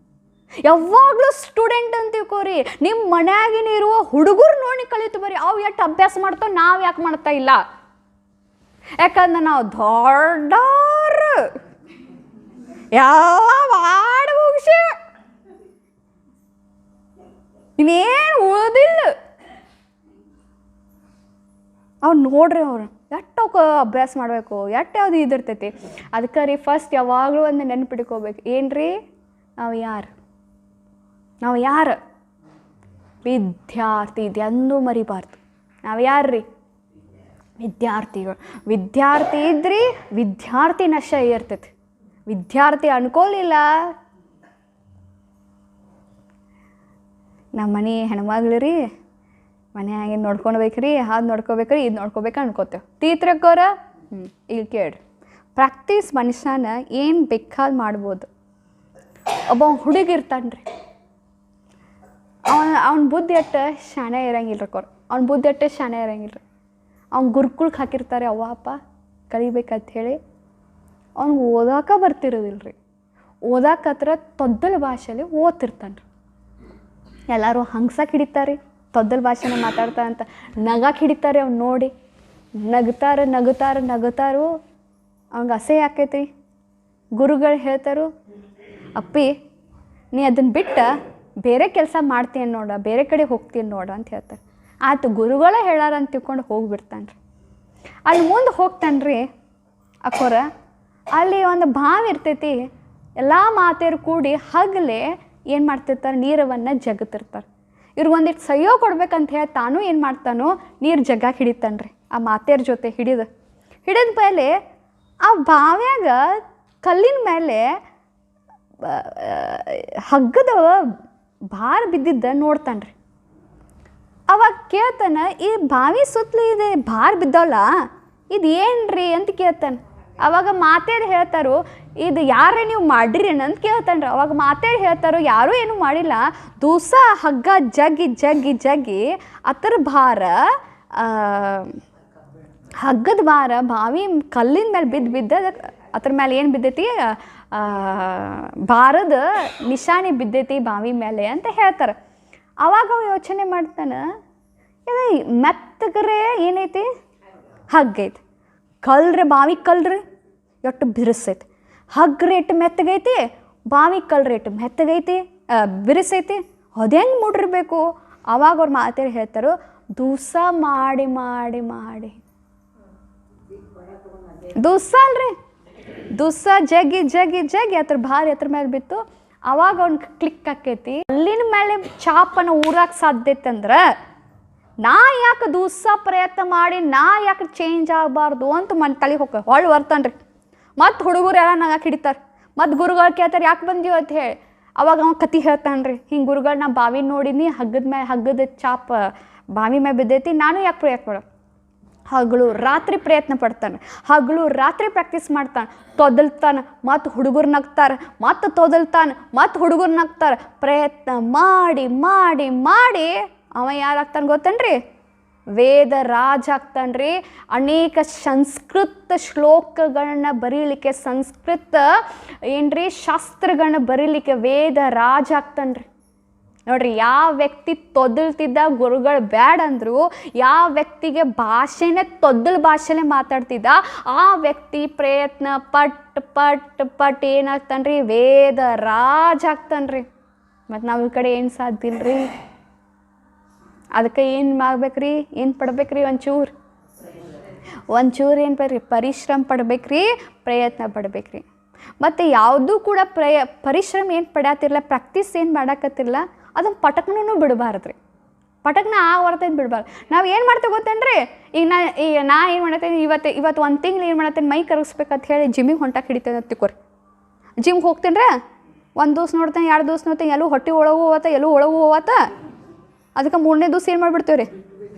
ಯಾವಾಗಲೂ ಸ್ಟೂಡೆಂಟ್ ಅಂತ ತಿಳ್ಕೊರಿ. ನಿಮ್ಮ ಮನ್ಯಾಗಿನ ಇರುವ ಹುಡುಗರು ನೋಡಿ ಕಲಿತು ಬರ್ರಿ. ಅವು ಎಷ್ಟು ಅಭ್ಯಾಸ ಮಾಡ್ತಾವೆ, ನಾವು ಯಾಕೆ ಮಾಡ್ತಾ ಇಲ್ಲ? ಯಾಕಂದ್ರೆ ನಾವು ದೊಡ್ಡವ್ರು ಯಾವ ಮಾಡಿ ಮುಗಿಸಿ ಇನ್ನೇನು ಉಳಿದಿಲ್ಲ. ಅವ್ರು ನೋಡ್ರಿ, ಅವ್ರು ಎಷ್ಟಕ್ಕೆ ಅಭ್ಯಾಸ ಮಾಡಬೇಕು, ಎಷ್ಟು ಯಾವುದು ಇದಿರ್ತೈತಿ. ಅದಕ್ಕೆ ರೀ ಫಸ್ಟ್ ಯಾವಾಗಲೂ ಒಂದು ನೆನ್ಪಿಟ್ಕೋಬೇಕು, ಏನು ರೀ, ನಾವು ಯಾರು? ವಿದ್ಯಾರ್ಥಿ. ಇದೆಂದೂ ಮರಿಬಾರ್ದು. ನಾವು ಯಾರು ರೀ? ವಿದ್ಯಾರ್ಥಿಗಳು. ವಿದ್ಯಾರ್ಥಿ ಇದ್ರಿ ವಿದ್ಯಾರ್ಥಿ ನಶ ಇರ್ತೈತಿ. ವಿದ್ಯಾರ್ಥಿ ಅನ್ಕೊಳ್ಳಿಲ್ಲ, ನಮ್ಮ ಮನೆ ಹೆಣ್ಮಗ್ಳು ರೀ, ಮನೆಯಾಗೆ ನೋಡ್ಕೊಳ್ಬೇಕ್ರಿ, ಅದು ನೋಡ್ಕೋಬೇಕ್ರಿ, ಇದು ನೋಡ್ಕೋಬೇಕು ಅನ್ಕೋತೇವೆ. ತೀತ್ರಕ್ಕೋರ ಇಲ್ಲಿ ಕೇಳ್ರಿ, ಪ್ರಾಕ್ಟೀಸ್ ಮನುಷ್ಯನ ಏನು ಬೇಕಾದ್ ಮಾಡ್ಬೋದು. ಒಬ್ಬ ಹುಡುಗಿರ್ತಾನೆ ರೀ, ಅವನ ಬುದ್ಧಿ ಅಟ್ಟು ಶಾಣೆ ಇರಂಗಿಲ್ಲ ರೀ. ಅವ್ನ ಬುದ್ಧಿ ಅಟ್ಟೆ ಶಾಣೆ ಇರಂಗಿಲ್ಲ ರೀ. ಅವ್ನ ಗುರುಕುಳ್ಗೆ ಹಾಕಿರ್ತಾರೆ ಅವ್ವ ಅಪ್ಪ ಕಲಿಬೇಕಂತ ಹೇಳಿ. ಅವ್ನಿಗೆ ಓದಾಕ ಬರ್ತಿರೋದಿಲ್ಲ ರೀ. ಓದಾಕತ್ರ ತೊದ್ದಲ ಭಾಷೆಯಲ್ಲಿ ಓದ್ತಿರ್ತಾನೆ ರೀ. ಎಲ್ಲರೂ ಹಂಗ್ಸಕ್ಕೆ ಹಿಡಿತಾರೆ, ತೊದ್ದಲ ಭಾಷೆನ ಮಾತಾಡ್ತಾರಂತ ನಗಕ್ಕೆ ಹಿಡಿತಾರೆ. ಅವ್ನು ನೋಡಿ ನಗುತ್ತಾರೋ ಅವ್ನಿಗೆ ಅಸಹ್ಯ ಆಕೈತಿ. ಗುರುಗಳು ಹೇಳ್ತಾರೋ, ಅಪ್ಪಿ ನೀ ಅದನ್ನು ಬಿಟ್ಟು ಬೇರೆ ಕೆಲಸ ಮಾಡ್ತೀನಿ ನೋಡ, ಬೇರೆ ಕಡೆ ಹೋಗ್ತೀನಿ ನೋಡ ಅಂತ ಹೇಳ್ತಾರೆ. ಆಯ್ತು ಗುರುಗಳೇ ಹೇಳಾರ ಅಂತ ತಿಳ್ಕೊಂಡು ಹೋಗಿಬಿಡ್ತಾನೆ ರೀ. ಅಲ್ಲಿ ಮುಂದೆ ಹೋಗ್ತಾನೆ ರೀ ಅಕ್ಕೋರ. ಅಲ್ಲಿ ಒಂದು ಬಾವಿ ಇರ್ತೈತಿ. ಎಲ್ಲ ಮಾತೆಯರು ಕೂಡಿ ಹಗಲೇ ಏನು ಮಾಡ್ತಿರ್ತಾರೆ, ನೀರವನ್ನು ಜಗತ್ತಿರ್ತಾರೆ. ಇವ್ರಿಗೆ ಒಂದಿಟ್ಟು ಸಹ್ಯೋ ಕೊಡ್ಬೇಕಂತ ಹೇಳಿ ತಾನೂ ಏನು ಮಾಡ್ತಾನೋ, ನೀರು ಜಗ್ಗಕ್ಕೆ ಹಿಡಿತಾನೆ ರೀ ಆ ಮಾತೆಯರ ಜೊತೆ. ಹಿಡಿದ ಮೇಲೆ ಆ ಬಾವ್ಯಾಗ ಕಲ್ಲಿನ ಮೇಲೆ ಹಗ್ಗದ ಭಾರ ಬಿದ್ದಿದ್ದ ನೋಡ್ತಾನೆ ರೀ. ಅವಾಗ ಕೇಳ್ತಾನೆ, ಈ ಬಾವಿ ಸುತ್ತಲೂ ಇದೆ ಭಾರ ಬಿದ್ದವಲ್ಲ, ಇದು ಏನ್ರಿ ಅಂತ ಕೇಳ್ತಾನೆ. ಅವಾಗ ಮಾತೇರು ಹೇಳ್ತಾರೋ, ಇದು ಯಾರೇ ನೀವು ಮಾಡಿರಿ ಅಂತ ಕೇಳ್ತಾನೆ ರೀ. ಅವಾಗ ಮಾತೇರು ಹೇಳ್ತಾರೋ, ಯಾರೂ ಏನೂ ಮಾಡಿಲ್ಲ, ದೂಸ ಹಗ್ಗ ಜಗ್ಗಿ ಅದ್ರ ಭಾರ, ಹಗ್ಗದ ಭಾರ ಬಾವಿ ಕಲ್ಲಿನ ಮೇಲೆ ಬಿದ್ದ ಅದ್ರ ಮೇಲೆ ಏನು ಬಿದ್ದೈತಿ, ಭಾರದ ನಿಶಾನೆ ಬಿದ್ದೈತಿ ಬಾವಿ ಮೇಲೆ ಅಂತ ಹೇಳ್ತಾರೆ. ಅವಾಗ ಅವ ಯೋಚನೆ ಮಾಡ್ತಾನೆ, ಇದು ಮೆತ್ತಗರೆ ಏನೈತಿ, ಹಗ್ಗೈತಿ, ಕಲ್ರಿ ಬಾವಿ ಕಲ್ರಿ ಎಷ್ಟು ಬಿರುಸೈತಿ. ಹಗ್ಗ ರೇಟ್ ಮೆತ್ತಗೈತಿ, ಬಾವಿ ಕಲ್ ರೇಟ್ ಮೆತ್ತಗೈತಿ, ಬಿರುಸೈತಿ, ಅದು ಹೆಂಗೆ ಮುಡಿರ್ಬೇಕು? ಅವಾಗ ಅವ್ರು ಮಾತೇಳಿ ಹೇಳ್ತಾರೋ, ದಿವಸ ಮಾಡಿ ಮಾಡಿ ಮಾಡಿ ದಿವಸ ಅಲ್ರಿ, ದಿವಸ ಜಗ್ಗಿ ಜಗ್ಗಿ ಜಗ್ಗಿ ಅದ್ರ ಭಾರಿ ಅದ್ರ ಮೇಲೆ ಬಿತ್ತು. ಅವಾಗ ಅವ್ನಿಗೆ ಕ್ಲಿಕ್ ಆಕೈತಿ, ಅಲ್ಲಿನ ಮೇಲೆ ಚಾಪನ ಊರಾಕ ಸಾಧ್ಯತೆ ಅಂದ್ರೆ ನಾ ಯಾಕೆ ದಿವಸ ಪ್ರಯತ್ನ ಮಾಡಿ ನಾ ಯಾಕೆ ಚೇಂಜ್ ಆಗಬಾರ್ದು ಅಂತ ತಲೆ ಹೊಳ್ಳಿ ಬರ್ತಾನೆ ರೀ. ಮತ್ತು ಹುಡುಗರು ಎಲ್ಲ ನಂಗೆ ಹಿಡಿತಾರೆ, ಮತ್ತು ಗುರುಗಳು ಕೇಳ್ತಾರೆ ಯಾಕೆ ಬಂದೀವಿ ಅಂತ ಹೇಳಿ. ಅವಾಗ ಅವ್ನು ಕತೆ ಹೇಳ್ತಾನೆ ರೀ, ಹಿಂಗೆ ಗುರುಗಳು ನಾ ಬಾವಿ ನೋಡಿನಿ, ಹಗ್ಗದ ಚಾಪ ಬಾವಿ ಮೇಲೆ ಬಿದ್ದೈತಿ, ನಾನು ಯಾಕೆ ಪ್ರಯತ್ನ ಮಾಡ. ಹಗಲು ರಾತ್ರಿ ಪ್ರಯತ್ನ ಪಡ್ತಾನೆ, ಹಗಲು ರಾತ್ರಿ ಪ್ರಾಕ್ಟೀಸ್ ಮಾಡ್ತಾನೆ, ತೊದಲ್ತಾನೆ, ಮತ್ತು ಹುಡುಗರು ನಗ್ತಾರೆ, ಮತ್ತು ತೊದಲ್ತಾನೆ, ಮತ್ತು ಹುಡುಗರು ನಗ್ತಾರೆ. ಪ್ರಯತ್ನ ಮಾಡಿ ಮಾಡಿ ಮಾಡಿ ಅವ ಯಾರಾಗ್ತಾನೆ ಗೊತ್ತೇನ್ರಿ? ವೇದ ರಾಜ ಆಗ್ತಾನ್ರಿ. ಅನೇಕ ಸಂಸ್ಕೃತ ಶ್ಲೋಕಗಳನ್ನ ಬರೀಲಿಕ್ಕೆ, ಸಂಸ್ಕೃತ ಏನ್ರಿ ಶಾಸ್ತ್ರಗಳನ್ನ ಬರೀಲಿಕ್ಕೆ ವೇದ ರಾಜ ಆಗ್ತಾನ್ರಿ. ನೋಡ್ರಿ, ಯಾವ ವ್ಯಕ್ತಿ ತೊದಲ್ತಿದ್ದ ಗುರುಗಳು ಬ್ಯಾಡ ಅಂದರು, ಯಾವ ವ್ಯಕ್ತಿಗೆ ಭಾಷೆನೇ ತೊದಲ್ ಭಾಷೆನೇ ಮಾತಾಡ್ತಿದ್ದ ಆ ವ್ಯಕ್ತಿ ಪ್ರಯತ್ನ ಪಟ್ ಪಟ್ ಪಟ್ ಏನಾಗ್ತಾನ್ರಿ? ವೇದ ರಾಜ ಆಗ್ತಾನ್ರಿ. ಮತ್ತು ನಾವು ಈ ಕಡೆ ಏನು ಸಾಧ್ಯ ಇಲ್ರಿ. ಅದಕ್ಕೆ ಏನು ಮಾಡ್ಬೇಕ್ರಿ? ಏನು ಪಡ್ಬೇಕ್ರಿ? ಒಂಚೂರು ಏನು ಬರ್ರಿ? ಪರಿಶ್ರಮ ಪಡ್ಬೇಕ್ರಿ, ಪ್ರಯತ್ನ ಪಡ್ಬೇಕ್ರಿ. ಮತ್ತು ಯಾವುದೂ ಕೂಡ ಪರಿಶ್ರಮ ಏನು ಪಡ್ಯಾತಿರಲ್ಲ, ಪ್ರಾಕ್ಟೀಸ್ ಏನು ಮಾಡಾಕತ್ತಿರಲ್ಲ, ಅದನ್ನು ಪಟಕ್ನೂ ಬಿಡಬಾರ್ದು ರೀ. ಪಟಕ್ನ ವರ್ತೈತೆ ಬಿಡಬಾರ್ದು. ನಾವು ಏನು ಮಾಡ್ತೇವೆ ಗೊತ್ತೇನ್ರಿ? ಈಗ ನಾ ಏನು ಮಾಡತ್ತೇನೆ, ಇವತ್ತು ಒಂದು ತಿಂಗ್ಳು ಏನು ಮಾಡತ್ತೇನೆ, ಮೈ ಕರಗಿಸ್ಬೇಕಂತ ಹೇಳಿ ಜಿಮ್ಮಿಗೆ ಹೊಂಟಾಕ್ ಹಿಡಿತೇನೆ ತಿಕ್ಕೋರಿ. ಜಿಮ್ಗೆ ಹೋಗ್ತೇನೆ ರೀ, ಒಂದು ದಿವ್ಸ ನೋಡ್ತೇನೆ, 2 ದಿವ್ಸ ನೋಡ್ತೇನೆ, ಎಲ್ಲೂ ಹೊಟ್ಟೆ ಒಳಗೂ ಹೋಗತ್ತ, ಎಲ್ಲೂ ಒಳಗೂ ಹೋಗತ್ತ. ಅದಕ್ಕೆ 3ನೇ ದಿವ್ಸ ಏನು ಮಾಡಿಬಿಡ್ತೇವೆ ರೀ?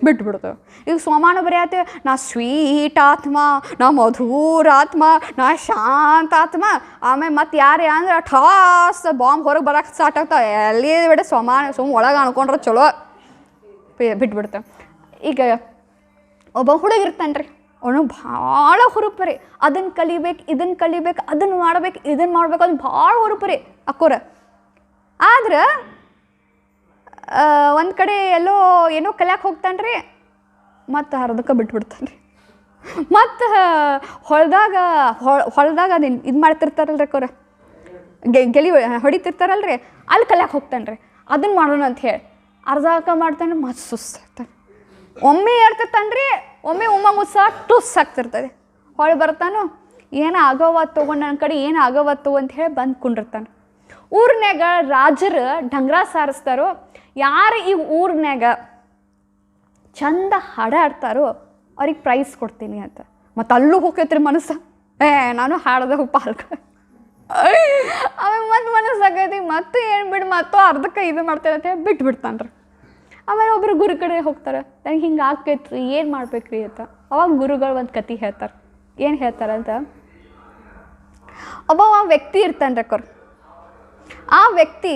ಬಿಟ್ಬಿಡ್ತೇವೆ. ಈಗ ಸೋಮಾನು ಬರೀ ಆತೇವೆ, ನಾ ಸ್ವೀಟ್ ಆತ್ಮ, ನಾ ಮಧುರ ಆತ್ಮ, ನಾ ಶಾಂತ ಆತ್ಮ. ಆಮೇಲೆ ಮತ್ತು ಯಾರೇ ಅಂದ್ರೆ ಠಾಸ್ ಬಾಂಬ್ ಹೊರಗೆ ಬರೋಕೆ ಸ್ಟಾರ್ಟ್ ಆಗ್ತಾವೆ. ಎಲ್ಲಿ ಬಿಡ ಒಳಗೆ ಅನ್ಕೊಂಡ್ರೆ ಚಲೋ ಬಿಟ್ಬಿಡ್ತೇವೆ. ಈಗ ಒಬ್ಬ ಹುಡುಗ ಇರ್ತಾನೆ ರೀ, ಅವನು ಭಾಳ ಹುರುಪು ರೀ. ಅದನ್ನು ಕಲಿಬೇಕು, ಇದನ್ನು ಕಲಿಬೇಕು, ಅದನ್ನು ಮಾಡ್ಬೇಕು, ಇದನ್ನು ಮಾಡ್ಬೇಕು, ಅದನ್ನು ಭಾಳ ಹುರುಪು ರೀ ಅಕ್ಕೋರ. ಆದ್ರೆ ಒಂದು ಕಡೆ ಏನೋ ಕಲಿಯಾಕೆ ಹೋಗ್ತಾನೆ ರೀ, ಮತ್ತು ಅರ್ಧಕ್ಕೆ ಬಿಟ್ಬಿಡ್ತಾನೆ ರೀ. ಮತ್ತು ಹೊಳ್ದಾಗ ಅದನ್ನು ಇದು ಮಾಡ್ತಿರ್ತಾರಲ್ರಿ ಅಕ್ಕೋರ, ಗೆಲಿ ಹೊಡಿತಿರ್ತಾರಲ್ರಿ, ಅಲ್ಲಿ ಕಲಿಯಾಕೆ ಹೋಗ್ತಾನೆ ರೀ. ಅದನ್ನು ಮಾಡೋಣ ಅಂತ ಹೇಳಿ ಅರ್ಧಕ್ಕೆ ಮಾಡ್ತಾನೆ, ಮತ್ತು ಸುಸ್ತಾಗ್ತಾನೆ. ಒಮ್ಮೆ ಏರ್ತಿರ್ತಾನೆ ರೀ, ಒಮ್ಮೆ ಉತ್ಸಾಹ ಟುಸ್ ಆಗ್ತಿರ್ತದೆ. ಹೊಳೆ ಬರ್ತಾನೋ, ಏನು ಆಗೋವತ್ತು ತಗೊಂಡು ನನ್ನ ಕಡೆ ಏನು ಆಗೋವತ್ತು ಅಂತ ಹೇಳಿ ಬಂದು ಕುಂಡಿರ್ತಾನೆ. ಊರ್ನ್ಯಾಗ ರಾಜರು ಡಂಗ್ರ ಸಾರಿಸ್ತಾರೋ, ಯಾರು ಈ ಊರ್ನ್ಯಾಗ ಚಂದ ಹಾಡಾಡ್ತಾರೋ ಅವ್ರಿಗೆ ಪ್ರೈಸ್ ಕೊಡ್ತೀನಿ ಅಂತ. ಮತ್ತು ಅಲ್ಲೂ ಹೋಗ್ತೈತ್ರಿ ಮನಸ್ಸು, ನಾನು ಹಾಡ್ದಾಗ ಪಾಲ್ಕ. ಆಮೇಲೆ ಮತ್ತು ಮನಸ್ಸಾಗೈತಿ, ಮತ್ತು ಏನು ಬಿಡು, ಮತ್ತು ಅರ್ಧಕ್ಕೆ ಇದು ಮಾಡ್ತೇನೆ ಅಂತ ಹೇಳಿ ಬಿಟ್ಬಿಡ್ತಾನೆ ರೀ. ಆಮೇಲೆ ಒಬ್ಬರು ಗುರು ಕಡೆ ಹೋಗ್ತಾರೆ, ನನಗೆ ಹಿಂಗೆ ಆಗ್ತೈತ್ರಿ, ಏನು ಮಾಡ್ಬೇಕ್ರಿ ಅಂತ. ಅವಾಗ ಗುರುಗಳು ಒಂದು ಕತೆ ಹೇಳ್ತಾರೆ. ಏನು ಹೇಳ್ತಾರಂತ, ಒಬ್ಬ ವ್ಯಕ್ತಿ ಇರ್ತಾನೆ ರೀ ಅಕ್ಕೋರು. ಆ ವ್ಯಕ್ತಿ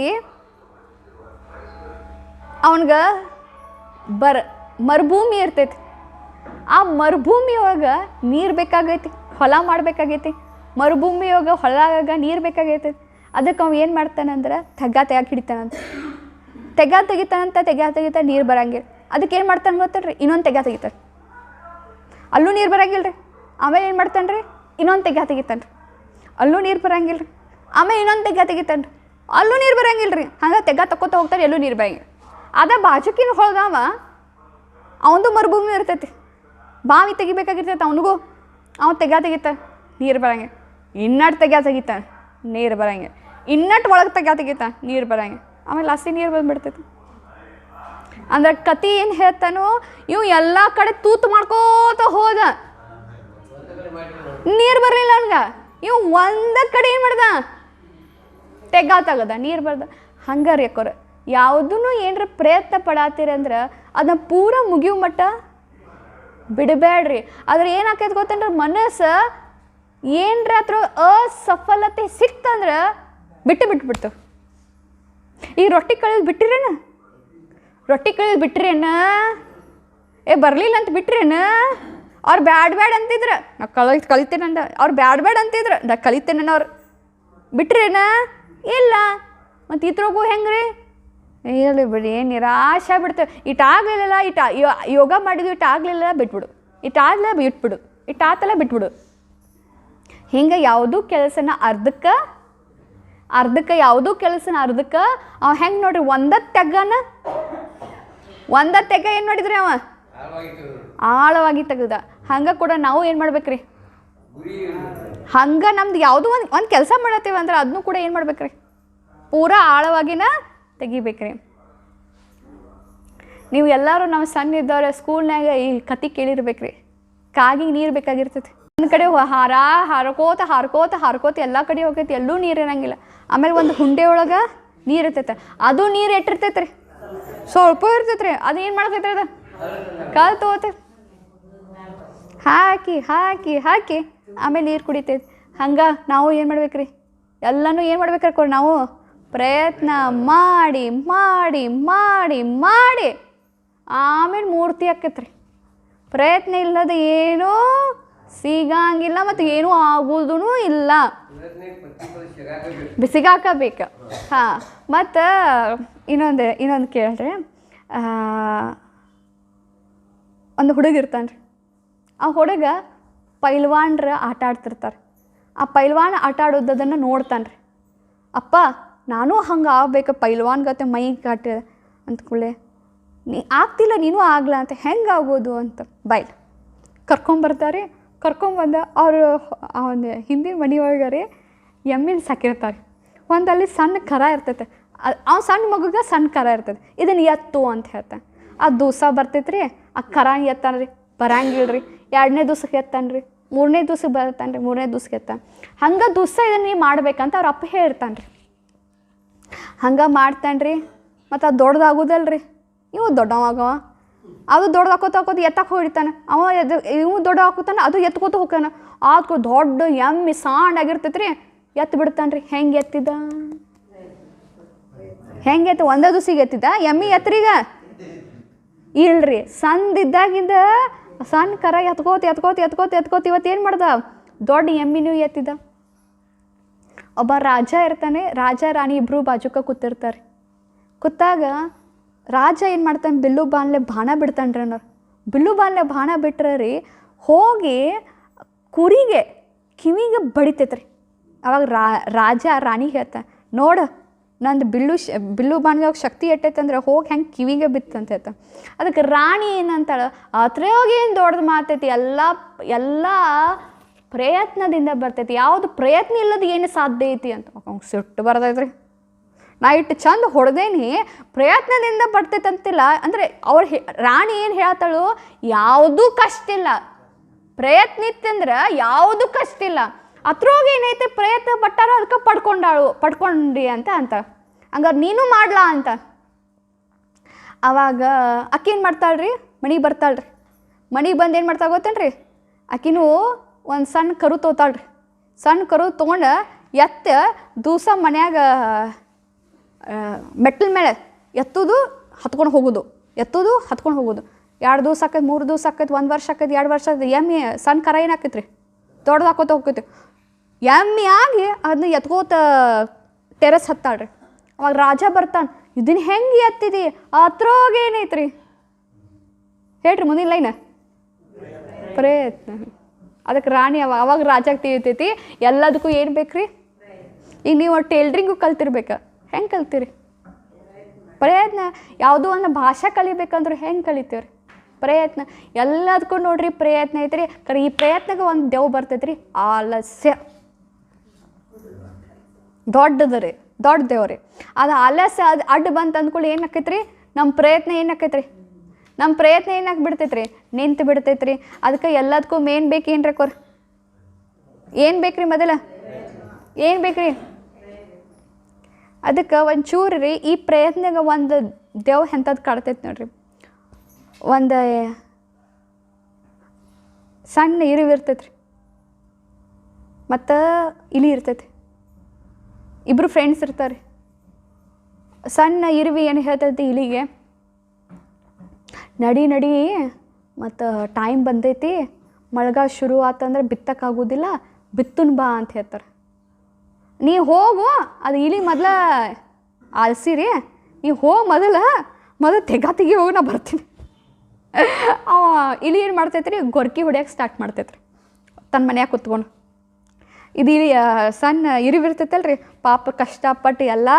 ಅವನಿಗೆ ಮರುಭೂಮಿ ಇರ್ತೈತಿ. ಆ ಮರುಭೂಮಿಯೊಳಗೆ ನೀರು ಬೇಕಾಗೈತಿ, ಹೊಲ ಮಾಡಬೇಕಾಗೈತಿ. ಮರುಭೂಮಿಯೊಳಗೆ ಹೊಲದಾಗ ನೀರು ಬೇಕಾಗೈತಿ. ಅದಕ್ಕೆ ಅವ ಏನು ಮಾಡ್ತಾನಂದ್ರೆ ತೆಗ್ಯಾಕೆ ಹಿಡಿತಾನಂತ. ತೆಗಿತಾ ನೀರು ಬರಂಗಿಲ್ಲ. ಅದಕ್ಕೆ ಏನು ಮಾಡ್ತಾನೆ ಗೊತ್ತಲ್ರಿ, ಇನ್ನೊಂದು ತೆಗಿತಾನೆ, ಅಲ್ಲೂ ನೀರು ಬರಂಗಿಲ್ಲ ರೀ. ಆಮೇಲೆ ಏನು ಮಾಡ್ತಾನೆ ರೀ, ಇನ್ನೊಂದು ತೆಗಿತಾನೆ ರೀ, ಅಲ್ಲೂ ನೀರು ಬರಂಗಿಲ್ಲ ರೀ. ಆಮೇಲೆ ಇನ್ನೊಂದು ತೆಗಿತಾನೆ ರೀ, ಅಲ್ಲೂ ನೀರು ಬರಂಗಿಲ್ಲ ರೀ. ಹಂಗೆ ತಕ್ಕೋತ ಹೋಗ್ತಾರೆ, ಎಲ್ಲೂ ನೀರು ಬರಂಗಿಲ್ಲ. ಅದ ಬಾಜುಕಿನ ಹೊಳ್ದವ ಅವನದು ಮರುಭೂಮಿ ಇರ್ತೈತಿ, ಬಾವಿ ತೆಗಿಬೇಕಾಗಿರ್ತೈತೆ ಅವನಿಗೂ. ಅವನು ತೆಗಿತಾನೆ, ನೀರು ಬರಂಗೆ. ಇನ್ನಟ್ಟು ತೆಗಿತಾನೆ, ನೀರು ಬರಂಗೆ. ಇನ್ನಟ್ಟು ಒಳಗೆ ತೆಗಿತಾನೆ, ನೀರು ಬರಂಗೆ. ಆಮೇಲೆ ಲಾಸ್ಟಿ ನೀರು ಬಂದುಬಿಡ್ತೈತಿ. ಅಂದ್ರೆ ಕತೆ ಏನು ಹೇಳ್ತಾನೋ, ಇವು ಎಲ್ಲ ಕಡೆ ತೂತು ಮಾಡ್ಕೋತ ಹೋದ, ನೀರು ಬರಲಿಲ್ಲ ಅವನ್ಗೆ. ಇವು ಒಂದ ಕಡೆ ಏನು ಮಾಡ್ದ, ತೆಗದ, ನೀರು ಬರ್ದ. ಹಂಗೆ ರೀ ಅಕ್ಕೋರ, ಯಾವುದೂ ಏನರ ಪ್ರಯತ್ನ ಪಡಾತೀರಂದ್ರೆ ಅದನ್ನ ಪೂರ ಮುಗಿಯೋ ಮಟ್ಟ ಬಿಡಬೇಡ್ರಿ. ಆದ್ರೆ ಏನಾಕೈತೆ ಗೊತ್ತೇನ್ರಿ, ಮನಸ್ಸು ಏನರ ಹತ್ರ ಅಸಫಲತೆ ಸಿಕ್ತಂದ್ರೆ ಬಿಟ್ಬಿಡ್ತೇವೆ. ಈಗ ರೊಟ್ಟಿ ಕಳಿಯೋದು ಬಿಟ್ಟಿರೇನ, ಬರಲಿಲ್ಲ ಅಂತ ಬಿಟ್ರೇನ. ಅವ್ರು ಬ್ಯಾಡ ಅಂತಿದ್ರು, ನಾ ಕಲಿತೇನಂದ. ಅವ್ರು ಬ್ಯಾಡ ಅಂತಿದ್ರು, ನಾ ಕಲಿತೇನ. ಅವ್ರು ಬಿಟ್ರೇನ ಇಲ್ಲ. ಮತ್ತು ಇದ್ರಾಗೂ ಹೆಂಗೆ ರೀ, ಇರಲಿ ಬಿಡಿ, ನಿರಾಶೆ ಆಗ್ಬಿಡ್ತೇವೆ. ಇಟ್ಟಾಗಲಿಲ್ಲ, ಯೋಗ ಮಾಡಿದ್ವಿ, ಇಟ್ಟಾಗಲಿಲ್ಲ ಬಿಟ್ಬಿಡು, ಇಟ್ಟಾಗಲಿಲ್ಲ ಬಿಟ್ಬಿಡು, ಇಟ್ಟಾತಲ್ಲ ಬಿಟ್ಬಿಡು. ಹಿಂಗೆ ಯಾವುದೂ ಕೆಲಸನ ಅರ್ಧಕ್ಕೆ ಯಾವುದೂ ಕೆಲಸನ ಅರ್ಧಕ್ಕೆ ಅವ ಹೆಂಗೆ ನೋಡ್ರಿ ಒಂದ ತೆಗ್ಗ ಏನು ಮಾಡಿದ್ರಿ ಅವ ಆಳವಾಗಿ ತೆಗ್ದ. ಹಂಗೆ ಕೂಡ ನಾವು ಏನು ಮಾಡ್ಬೇಕ್ರಿ, ಹಂಗೆ ನಮ್ದು ಯಾವುದೋ ಒಂದು ಕೆಲಸ ಮಾಡತ್ತೀವಿ ಅಂದ್ರೆ ಅದನ್ನೂ ಕೂಡ ಏನು ಮಾಡ್ಬೇಕ್ರಿ, ಪೂರಾ ಆಳವಾಗಿನ ತೆಗಿಬೇಕ್ರಿ. ನೀವು ಎಲ್ಲರೂ ನಾವು ಸಣ್ಣ ಇದ್ದವ್ರೆ ಸ್ಕೂಲ್ನಾಗ ಈ ಕತೆ ಕೇಳಿರ್ಬೇಕ್ರಿ, ಕಾಗಿಗೆ ನೀರು ಬೇಕಾಗಿರ್ತೈತಿ. ಒಂದು ಕಡೆ ಹಾರ್ಕೋತ ಎಲ್ಲ ಕಡೆ ಹೋಗೈತಿ, ಎಲ್ಲೂ ನೀರು ಇರಂಗಿಲ್ಲ. ಆಮೇಲೆ ಒಂದು ಹುಂಡೆ ಒಳಗೆ ನೀರು ಇರ್ತೈತೆ, ಅದು ನೀರು ಎಟ್ಟಿರ್ತೈತೆ ರೀ, ಸ್ವಲ್ಪ ಇರ್ತೈತೆ ರೀ. ಅದು ಏನು ಮಾಡ್ತೈತೆ ಅದು ಕಾಲು ತೊಗೋತೈತೆ, ಹಾಕಿ ಆಮೇಲೆ ನೀರು ಕುಡಿತೈತಿ. ಹಂಗೆ ನಾವು ಏನು ಮಾಡ್ಬೇಕ್ರಿ, ಎಲ್ಲನೂ ಏನು ಮಾಡ್ಬೇಕ್ರಿ, ನಾವು ಪ್ರಯತ್ನ ಮಾಡಿ ಆಮೇಲೆ ಮೂರ್ತಿ ಆಕೈತ್ರಿ. ಪ್ರಯತ್ನ ಇಲ್ಲದ ಏನೂ ಸಿಗಂಗಿಲ್ಲ ಮತ್ತು ಏನೂ ಆಗೋದೂ ಇಲ್ಲ, ಸಿಗಾಕಬೇಕು. ಹಾಂ, ಮತ್ತು ಇನ್ನೊಂದು ಕೇಳ್ರಿ, ಒಂದು ಹುಡುಗ ಇರ್ತಾನೆ ರೀ. ಆ ಹುಡುಗ ಪೈಲ್ವಾನ್ರ ಆಟ ಆಡ್ತಿರ್ತಾರೆ. ಆ ಪೈಲ್ವಾನ್ ಆಟ ಆಡೋದನ್ನು ನೋಡ್ತಾನೆ ರೀ. ಅಪ್ಪ ನಾನು ಹಂಗೆ ಆಗ್ಬೇಕು, ಪೈಲ್ವಾನ್ ಗತೆ ಮೈ ಕಾಟ ಅಂದ್ಕೊಳ್ಳೆ, ಆಗ್ತಿಲ್ಲ ನೀನು ಆಗ್ಲಾ ಅಂತ, ಹೆಂಗೆ ಆಗೋದು ಅಂತ ಬೈಲ್ ಕರ್ಕೊಂಬರ್ತಾರೆ. ಕರ್ಕೊಂಬಂದು ಅವರು ಒಂದು ಹಿಂದಿನ ಮನೆ ಒಳಗಾರೆ ಎಮ್ಮಿನ ಸಾಕಿರ್ತಾರೆ. ಒಂದಲ್ಲಿ ಸಣ್ಣ ಕರ ಇರ್ತೈತೆ, ಅವ್ನು ಸಣ್ಣ ಮಗುಗೆ ಸಣ್ಣ ಕರ ಇರ್ತೈತೆ, ಇದನ್ನು ಎತ್ತು ಅಂತ ಹೇಳ್ತಾನೆ. ಆ ದಿವಸ ಬರ್ತೈತೆ ರೀ, ಆ ಕರ ಎತ್ತಾನೆ ರೀ, ಬರಂಗಿಲ್ಲ ರೀ. 2ನೇ ದಿವ್ಸಕ್ಕೆ ಎತ್ತಾನೆ ರೀ, 3ನೇ ದಿವ್ಸಕ್ಕೆ ಬರ್ತಾನೆ ರೀ, 3ನೇ ದಿವ್ಸಕ್ಕೆ ಎತ್ತಾನೆ. ಹಂಗೆ ದಿವಸ ಇದನ್ನು ನೀವು ಮಾಡ್ಬೇಕಂತ ಅವ್ರ ಅಪ್ಪ ಹೇಳ್ತಾನೆ ರೀ. ಹಂಗೆ ಮಾಡ್ತಾನೆ ರೀ. ಮತ್ತು ಅದು ದೊಡ್ಡದಾಗೋದಲ್ಲ ರೀ, ಇವು ದೊಡ್ಡವಾಗವ, ಅದು ದೊಡ್ಡದಾಕೋತ ಎತ್ತಕ್ಕೆ ಹೊಡಿತಾನೆ. ಇವು ದೊಡ್ಡ ಹಾಕೋತಾನೆ, ಅದು ಎತ್ಕೋತ ಹೋಗ್ತಾನೆ. ಆದ್ಕೋ ದೊಡ್ಡ ಎಮ್ಮೆ ಸಾಂಡಾಗಿರ್ತೈತೆ ರೀ, ಎತ್ತು ಬಿಡ್ತಾನೆ ರೀ. ಹೆಂಗೆ ಎತ್ತಿದ ಒಂದೇ ದಿವ್ಸಿಗೆ ಎತ್ತಿದ ಎಮ್ಮೆ ಎತ್ತರೀಗ ಇಲ್ರಿ. ಸಂದಿದ್ದಾಗಿಂದ ಸಣ್ಣ ಕರ ಎತ್ಕೋತ ಇವತ್ತು ಏನು ಮಾಡ್ದ, ದೊಡ್ಡ ಎಮ್ಮಿನೂ ಎತ್ತಿದ. ಒಬ್ಬ ರಾಜ ಇರ್ತಾನೆ, ರಾಜ ರಾಣಿ ಇಬ್ಬರು ಬಾಜುಕ ಕೂತಿರ್ತಾರೆ. ಕೂತಾಗ ರಾಜ ಏನು ಮಾಡ್ತಾನೆ, ಬಿಲ್ಲು ಬಾಣಲೆ ಬಾಣ ಬಿಡ್ತಾನೆ ರೀ. ಅನ್ನೋರು ಬಿಲ್ಲು ಬಾಣಲೆ ಬಾಣ ಬಿಟ್ರೆ ರೀ, ಹೋಗಿ ಕುರಿಗೆ ಕಿವಿಗೆ ಬಡಿತೈತೆ ರೀ. ಅವಾಗ ರಾಜ ರಾಣಿ ಹೇಳ್ತಾನೆ, ನೋಡು ನಂದು ಬಿಲ್ಲು ಬಾಣದಾಗ ಶಕ್ತಿ ಎಟ್ಟೈತೆ ಅಂದ್ರೆ ಹೋಗಿ ಹೆಂಗೆ ಕಿವಿಗೆ ಬಿತ್ತಂತ ಹೇಳ್ತಾನೆ. ಅದಕ್ಕೆ ರಾಣಿ ಏನಂತಾಳೆ, ಅತ್ರೇ ಹೋಗಿ ಏನು ದೊಡ್ಡದು ಮಾತೈತಿ, ಎಲ್ಲ ಪ್ರಯತ್ನದಿಂದ ಬರ್ತೈತಿ, ಯಾವುದು ಪ್ರಯತ್ನ ಇಲ್ಲದ ಏನು ಸಾಧ್ಯ ಐತಿ ಅಂತ. ಅವ್ನಿಗೆ ಸಿಟ್ಟು ಬರ್ತೈತ್ರಿ. ನಾ ಇಟ್ಟು ಚಂದ ಹೊಡೆದೇನಿ, ಪ್ರಯತ್ನದಿಂದ ಬರ್ತೈತೆ ಅಂತಿಲ್ಲ ಅಂದರೆ ರಾಣಿ ಏನು ಹೇಳ್ತಾಳು, ಯಾವುದೂ ಕಷ್ಟ ಇಲ್ಲ, ಪ್ರಯತ್ನ ಇತ್ತಂದ್ರೆ ಯಾವುದೂ ಕಷ್ಟ ಇಲ್ಲ, ಅದ್ರೋಗಿ ಏನೈತೆ ಪ್ರಯತ್ನ ಪಟ್ಟಾರ ಅದಕ್ಕೆ ಪಡ್ಕೊಂಡ್ರಿ ಅಂತ ಹಂಗಾರೆ ನೀನು ಮಾಡ್ಲಾ ಅಂತ. ಆವಾಗ ಅಕ್ಕಿ ಏನು ಮಾಡ್ತಾಳ್ರಿ, ಮನೆಗೆ ಬರ್ತಾಳ್ರಿ. ಮನೆಗೆ ಬಂದು ಏನು ಮಾಡ್ತಾಳೆ ಗೊತ್ತೇನ್ರಿ, ಆಕಿನೂ ಒಂದು ಸಣ್ಣ ಕರು ತೊಗೊತಾಳ್ರಿ. ಸಣ್ಣ ಕರು ತೊಗೊಂಡು ದಿವಸ ಮನ್ಯಾಗ ಮೆಟ್ಟಲ ಮೇಲೆ ಎತ್ತೋದು ಹತ್ಕೊಂಡು ಹೋಗೋದು 2 ದಿವಸ ಆಕೈತಿ, 3 ದಿವಸ ಆಕೈತಿ, 1 ವರ್ಷ ಆಕೈತಿ, 2 ವರ್ಷ ಆಕೈತಿ. ಎಮ್ಮೆ ಸಣ್ಣ ಕರ ಏನಾಕೈತಿ ರೀ, ದೊಡ್ಡದಾಕೋತ ಹೋಗ್ತೈತಿ. ಎಮ್ಮೆ ಆಗಿ ಅದನ್ನ ಎತ್ಕೋತ ಟೆರೆಸ್ ಹತ್ತಾಳ್ರಿ. ಅವಾಗ ರಾಜ ಬರ್ತಾನೆ, ಇದನ್ನ ಹೆಂಗೆ ಎತ್ತಿದಿ, ಅತ್ರೋಗ ಏನೈತ್ರಿ ಹೇಳ್ರಿ ಮುಂದಿನ ಲೈನ, ಪ್ರಯತ್ನ. ಅದಕ್ಕೆ ರಾಣಿ ಅವಾಗ ರಾಜಾಗ ತಿಳಿತೈತಿ ಎಲ್ಲದಕ್ಕೂ ಏನು ಬೇಕ್ರಿ. ಈಗ ನೀವು ಟೇಲ್ರಿಂಗು ಕಲ್ತಿರ್ಬೇಕು, ಹೆಂಗೆ ಕಲ್ತೀರಿ, ಪ್ರಯತ್ನ. ಯಾವುದೋ ಒಂದು ಭಾಷೆ ಕಲಿಬೇಕಂದ್ರೆ ಹೆಂಗೆ ಕಲಿತೀವ್ರಿ, ಪ್ರಯತ್ನ. ಎಲ್ಲದಕ್ಕೂ ನೋಡ್ರಿ ಪ್ರಯತ್ನ ಐತ್ರಿ. ಕರೆ ಈ ಪ್ರಯತ್ನಕ್ಕೆ ಒಂದು ದೇವ್ ಬರ್ತೈತ್ರಿ, ಆಲಸ್ಯ. ದೊಡ್ಡ ದೇವ್ರಿ. ಅದು ಆಲಸ್ಯ ಅದು ಅಡ್ಡ ಬಂತು ಅಂದ್ಕೊಳ್ಳಿ ಏನಾಕೈತ್ರಿ, ನಮ್ಮ ಪ್ರಯತ್ನ ಏನಾಕೈತ್ರಿ, ನಿಂತು ಬಿಡ್ತೈತ್ರಿ. ಅದಕ್ಕೆ ಎಲ್ಲದಕ್ಕೂ ಮೇನ್ ಬೇಕು ಏನ್ರಿ ಏನು ಬೇಕ್ರಿ, ಮೊದಲ ಏನು ಬೇಕ್ರಿ. ಅದಕ್ಕೆ ಒಂಚೂರು ರೀ ಈ ಪ್ರಯತ್ನಗೆ ಒಂದು ದೇವ್ ಎಂಥದ್ದು ಕಾಡ್ತೈತಿ ನೋಡ್ರಿ. ಒಂದು ಸಣ್ಣ ಇರುವೆ ಇರ್ತೈತ್ರಿ ಮತ್ತು ಇಲಿ ಇರ್ತೈತಿ. ಇಬ್ಬರು ಫ್ರೆಂಡ್ಸ್ ಇರ್ತಾರೆ. ಸಣ್ಣ ಇರುವೆ ಏನು ಹೇಳ್ತೈತಿ ಇಲಿಗೆ, ನಡಿ ಮತ್ತು ಟೈಮ್ ಬಂದೈತಿ, ಮಳೆಗಾಲ ಶುರು ಆತಂದ್ರೆ ಬಿತ್ತಕ್ಕಾಗೋದಿಲ್ಲ, ಬಿತ್ತುನ್ ಬಾ ಅಂತ ಹೇಳ್ತಾರೆ. ನೀ ಹೋಗು, ಅದು ಇಲಿ ಮೊದಲ ಆಲ್ಸಿರಿ, ನೀವು ಹೋಗಿ ಮೊದಲು ತೆಗಿ ಹೋಗಿ ನಾ ಬರ್ತೀನಿ. ಇಲಿ ಏನು ಮಾಡ್ತೈತ್ರಿ, ಗೊರ್ಕಿ ಹೊಡ್ಯಕ್ಕೆ ಸ್ಟಾರ್ಟ್ ಮಾಡ್ತೈತ್ರಿ ತನ್ನ ಮನ್ಯಾಗ ಕುತ್ಕೊಂಡು. ಇದು ಸಣ್ಣ ಇರಿವಿರ್ತೈತಲ್ರಿ ಪಾಪ ಕಷ್ಟಪಟ್ಟು ಎಲ್ಲ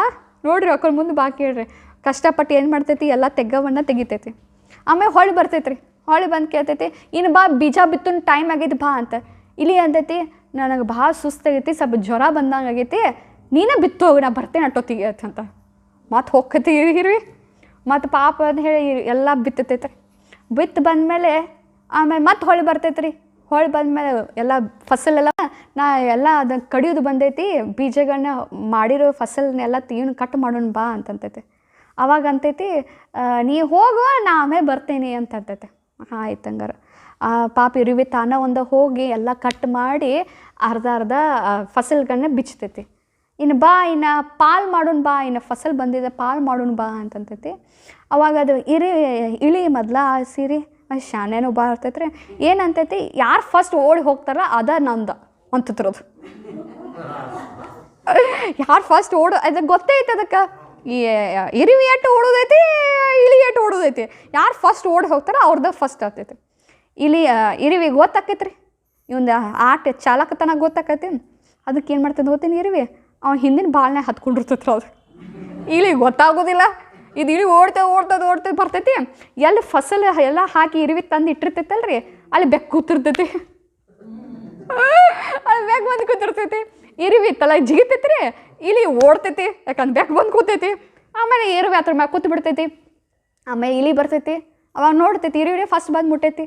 ನೋಡ್ರಿ ಅಕ್ಕಳ ಮುಂದೆ ಬಾಕಿ ಹೇಳ್ರಿ ಕಷ್ಟಪಟ್ಟು ಏನು ಮಾಡ್ತೈತಿ ಎಲ್ಲ ತೆಗ್ಗವನ್ನ ತೆಗಿತೈತಿ. ಆಮೇಲೆ ಹೊಳ್ಳಿ ಬರ್ತೈತ್ರಿ, ಹೊಳ್ಳಿ ಬಂದು ಕೇಳ್ತೈತಿ ಇನ್ನು ಬಾ ಬೀಜ ಬಿತ್ತುನ್ ಟೈಮ್ ಆಗೈತಿ ಬಾ ಅಂತ. ಇಲ್ಲಿ ಅಂತೈತಿ ನನಗೆ ಭಾಳ ಸುಸ್ತಾಗೈತಿ, ಸ್ವಲ್ಪ ಜ್ವರ ಬಂದಂಗೆ ಆಗೈತಿ, ನೀನೇ ಬಿತ್ತು ಹೋಗಿ ನಾ ಬರ್ತೇನೆ ಅಟ್ಟೊತ್ತಿಗೆ ಅಂತ. ಮತ್ತು ಹೋಗ್ತೈತಿ ಇರಿವಿ ಮತ್ತು ಪಾಪ ಅಂತ ಹೇಳಿ ಎಲ್ಲ ಬಿತ್ತೈತ್ರಿ. ಬಿತ್ತು ಬಂದಮೇಲೆ ಆಮೇಲೆ ಮತ್ತೆ ಹೊಳ್ಳಿ ಬರ್ತೈತ್ರಿ. ಹೊಳ್ಳಿ ಬಂದಮೇಲೆ ಎಲ್ಲ ಫಸಲೆಲ್ಲ ನಾ ಎಲ್ಲ ಅದನ್ನು ಕಡಿಯೋದು ಬಂದೈತಿ, ಬೀಜಗಳನ್ನ ಮಾಡಿರೋ ಫಸಲನ್ನೆಲ್ಲ ತೀನು ಕಟ್ ಮಾಡೋಣ ಬಾ ಅಂತಂತೈತಿ. ಅವಾಗ ಅಂತೈತಿ ನೀ ಹೋಗುವ ನಾ ಆಮೇಲೆ ಬರ್ತೇನೆ ಅಂತಂತೈತೆ. ಹಾಂ ಆಯ್ತು ಹಂಗಾರೆ ಪಾಪ ಇರುವೆ ತಾನ ಒಂದು ಹೋಗಿ ಎಲ್ಲ ಕಟ್ ಮಾಡಿ ಅರ್ಧ ಫಸಲ್ಗಳನ್ನ ಬಿಚ್ಚತೈತಿ. ಇನ್ನು ಬಾ ಇನ್ನು ಪಾಲ್ ಮಾಡೋಣ ಬಾ, ಇನ್ನು ಫಸಲ್ ಬಂದಿದೆ ಪಾಲ್ ಮಾಡೋಣ ಬಾ ಅಂತಂತೈತಿ. ಅವಾಗ ಅದು ಇಳಿ ಮೊದಲ ಸೀರೆ ಶಾನೇನೋ ಬಾ ಇರ್ತೈತ್ರಿ. ಏನಂತೈತಿ ಯಾರು ಫಸ್ಟ್ ಓಡಿ ಹೋಗ್ತಾರ ಅದ ನಂದು ಅಂತತ್ರದು. ಯಾರು ಫಸ್ಟ್ ಅದಕ್ಕೆ ಗೊತ್ತೈತೆ, ಅದಕ್ಕೆ ಈ ಇರಿವಿ ಎಟ್ಟು ಓಡೋದೈತಿ ಇಳಿ ಎಟ್ಟು ಓಡೋದೈತಿ, ಯಾರು ಫಸ್ಟ್ ಓಡಿ ಹೋಗ್ತಾರ ಅವ್ರದ್ದು ಫಸ್ಟ್ ಆಗ್ತೈತಿ. ಇರಿವಿ ಗೊತ್ತಾಕೈತ್ರಿ, ಇವಂದು ಆಟ ಚಾಲಕತನ ಗೊತ್ತಾಕೈತಿ. ಅದಕ್ಕೆ ಏನು ಮಾಡ್ತದೆ ಗೊತ್ತೀನಿ ಇರಿವಿ ಅವ್ನು ಹಿಂದಿನ ಬಾಳ್ನೆ ಹತ್ಕೊಂಡಿರ್ತೈತ್ರಿ. ಅದು ಇಳಿ ಗೊತ್ತಾಗೋದಿಲ್ಲ. ಇದು ಇಳಿ ಓಡ್ತದೆ ಬರ್ತೈತಿ. ಎಲ್ಲಿ ಫಸಲ್ ಎಲ್ಲ ಹಾಕಿ ಇರಿವಿ ತಂದು ಇಟ್ಟಿರ್ತೈತಲ್ರಿ ಅಲ್ಲಿ ಬೆಕ್ಕು ಕೂತಿರ್ತೈತಿ. ಅಲ್ಲಿ ಬೆಕ್ಕು ಬಂದು ಕೂತಿರ್ತೈತಿ. ಇರಿವಿ ತಲೆ ಜಿಗಿತೈತಿ ರೀ, ಇಲಿ ಓಡ್ತೈತಿ ಯಾಕಂದ್ರೆ ಬೆಕ್ಕು ಬಂದು ಕೂತೈತಿ. ಆಮೇಲೆ ಇರುವೆ ಅದ್ರ ಮ್ಯಾಗ ಕೂತು ಬಿಡ್ತೈತಿ. ಆಮೇಲೆ ಇಲಿ ಬರ್ತೈತಿ, ಅವಾಗ ನೋಡ್ತೈತಿ ಇರುವೆ ಫಸ್ಟ್ ಬಂದು ಮುಟ್ಟೈತಿ.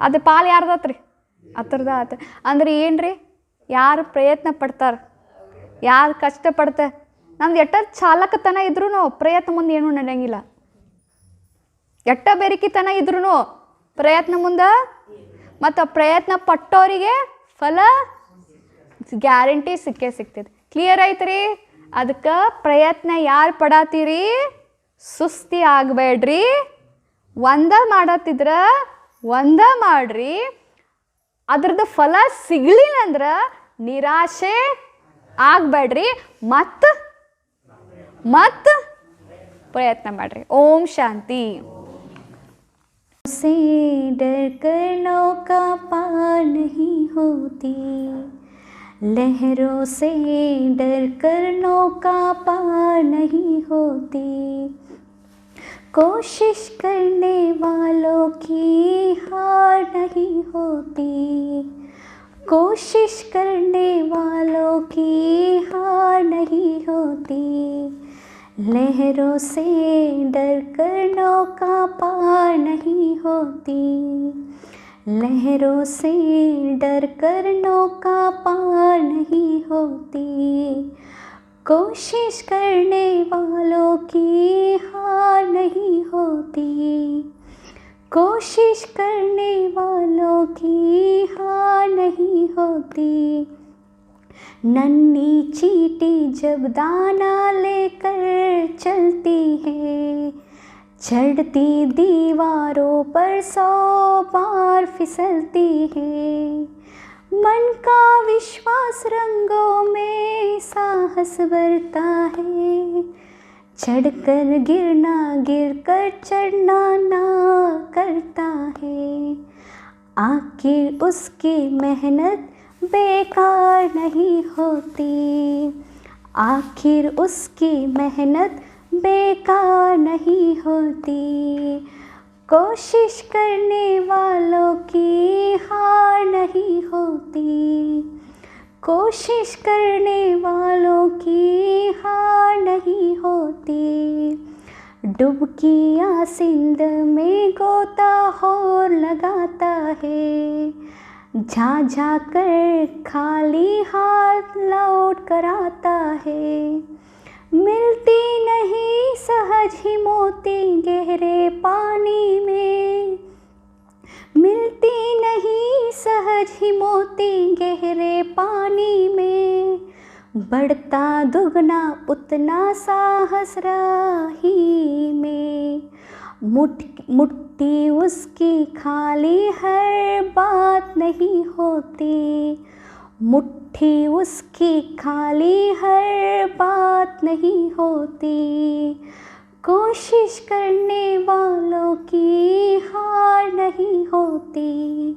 ಅದು ಪಾಲು ಯಾರ್ದತ್ರಿ ಹತ್ರದ ಆತ. ಅಂದ್ರೆ ಏನು ರೀ, ಯಾರು ಪ್ರಯತ್ನ ಪಡ್ತಾರೆ, ಯಾರು ಕಷ್ಟಪಡ್ತಾರೆ, ನಮ್ದು ಎಟ್ಟ ಚಾಲಕತನ ಇದ್ರೂ ಪ್ರಯತ್ನ ಮುಂದೆ ಏನೂ ನಡೆಯಂಗಿಲ್ಲ. ಎಟ್ಟ ಬೆರಿಕಿತನ ಇದ್ರೂ ಪ್ರಯತ್ನ ಮುಂದೆ ಮತ್ತು ಪ್ರಯತ್ನ ಪಟ್ಟೋರಿಗೆ ಫಲ ಗ್ಯಾರಂಟಿ ಸಿಕ್ಕೇ ಸಿಗ್ತೈತಿ. ಕ್ಲಿಯರ್ ಐತ್ರಿ? ಅದಕ್ಕೆ ಪ್ರಯತ್ನ ಯಾರು ಪಡಾತೀರಿ ಸುಸ್ತಿ ಆಗಬೇಡ್ರಿ. ಒಂದ ಮಾಡತ್ತಿದ್ರ ಒಂದ ಮಾಡ್ರಿ. ಅದ್ರದ್ದು ಫಲ ಸಿಗಲಿಲ್ಲ ಅಂದ್ರೆ ನಿರಾಶೆ ಆಗಬೇಡ್ರಿ, ಮತ್ತು ಪ್ರಯತ್ನ ಮಾಡ್ರಿ. ಓಂ ಶಾಂತಿ. से डर कर नौका पार नहीं होती, लहरों से डर कर नौका पार नहीं होती, कोशिश करने वालों की हार नहीं होती, कोशिश करने वालों की हार नहीं होती, लहरों से डर कर नौका पार नहीं होती, लहरों से डर कर नौका पार नहीं होती, कोशिश करने वालों की हार नहीं होती, कोशिश करने वालों की हार नहीं होती, नन्ही चींटी जब दाना लेकर चलती है, चढ़ती दीवारों पर 100 बार फिसलती है, मन का विश्वास रंगों में साहस भरता है, चढ़कर गिरना गिरकर चढ़ना ना करता है, आखिर उसकी मेहनत बेकार नहीं होती, आखिर उसकी मेहनत बेकार नहीं होती, कोशिश करने वालों की हार नहीं होती, कोशिश करने वालों की हार नहीं होती, डुबकियाँ सिंध में गोताखोर लगाता है, झाझा कर खाली हाथ लौट कर आता है, मिलती नहीं सहज ही मोती गहरे पानी में, मिलती नहीं सहज ही मोती गहरे पानी में, बढ़ता दुगना उतना साहस राही में, मुट्ठी उसकी खाली हर बात नहीं होती, मुट्ठी उसकी खाली हर बात नहीं होती, कोशिश करने वालों की हार नहीं होती,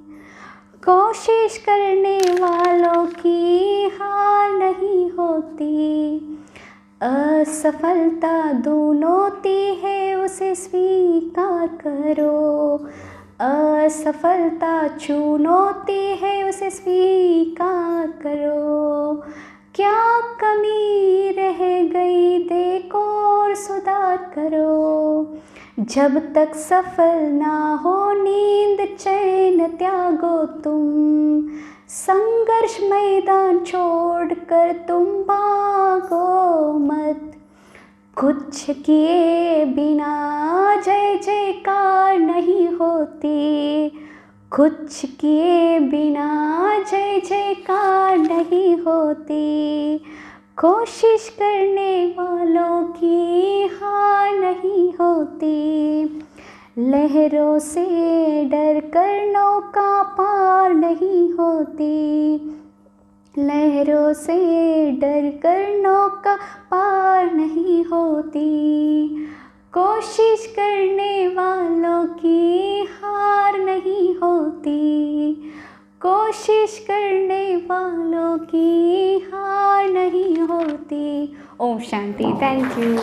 कोशिश करने वालों की हार नहीं होती, असफलता दोनों होती है उसे स्वीकार करो, असफलता चुनौती है उसे स्वीकार करो। क्या कमी रह गई देखो और सुधार करो, जब तक सफल ना हो नींद चैन त्यागो तुम, संघर्ष मैदान छोड़कर तुम भागो मत, कुछ किए बिना जय जयकार नहीं होती, कुछ किए बिना जय जयकार नहीं होती, कोशिश करने वालों की हार नहीं होती, लहरों से डर कर नौका पार नहीं होती, लहरों से डर कर नौका पार नहीं होती, कोशिश करने वालों की हार नहीं होती, कोशिश करने वालों की हार नहीं होती। ओम शांति। Thank you.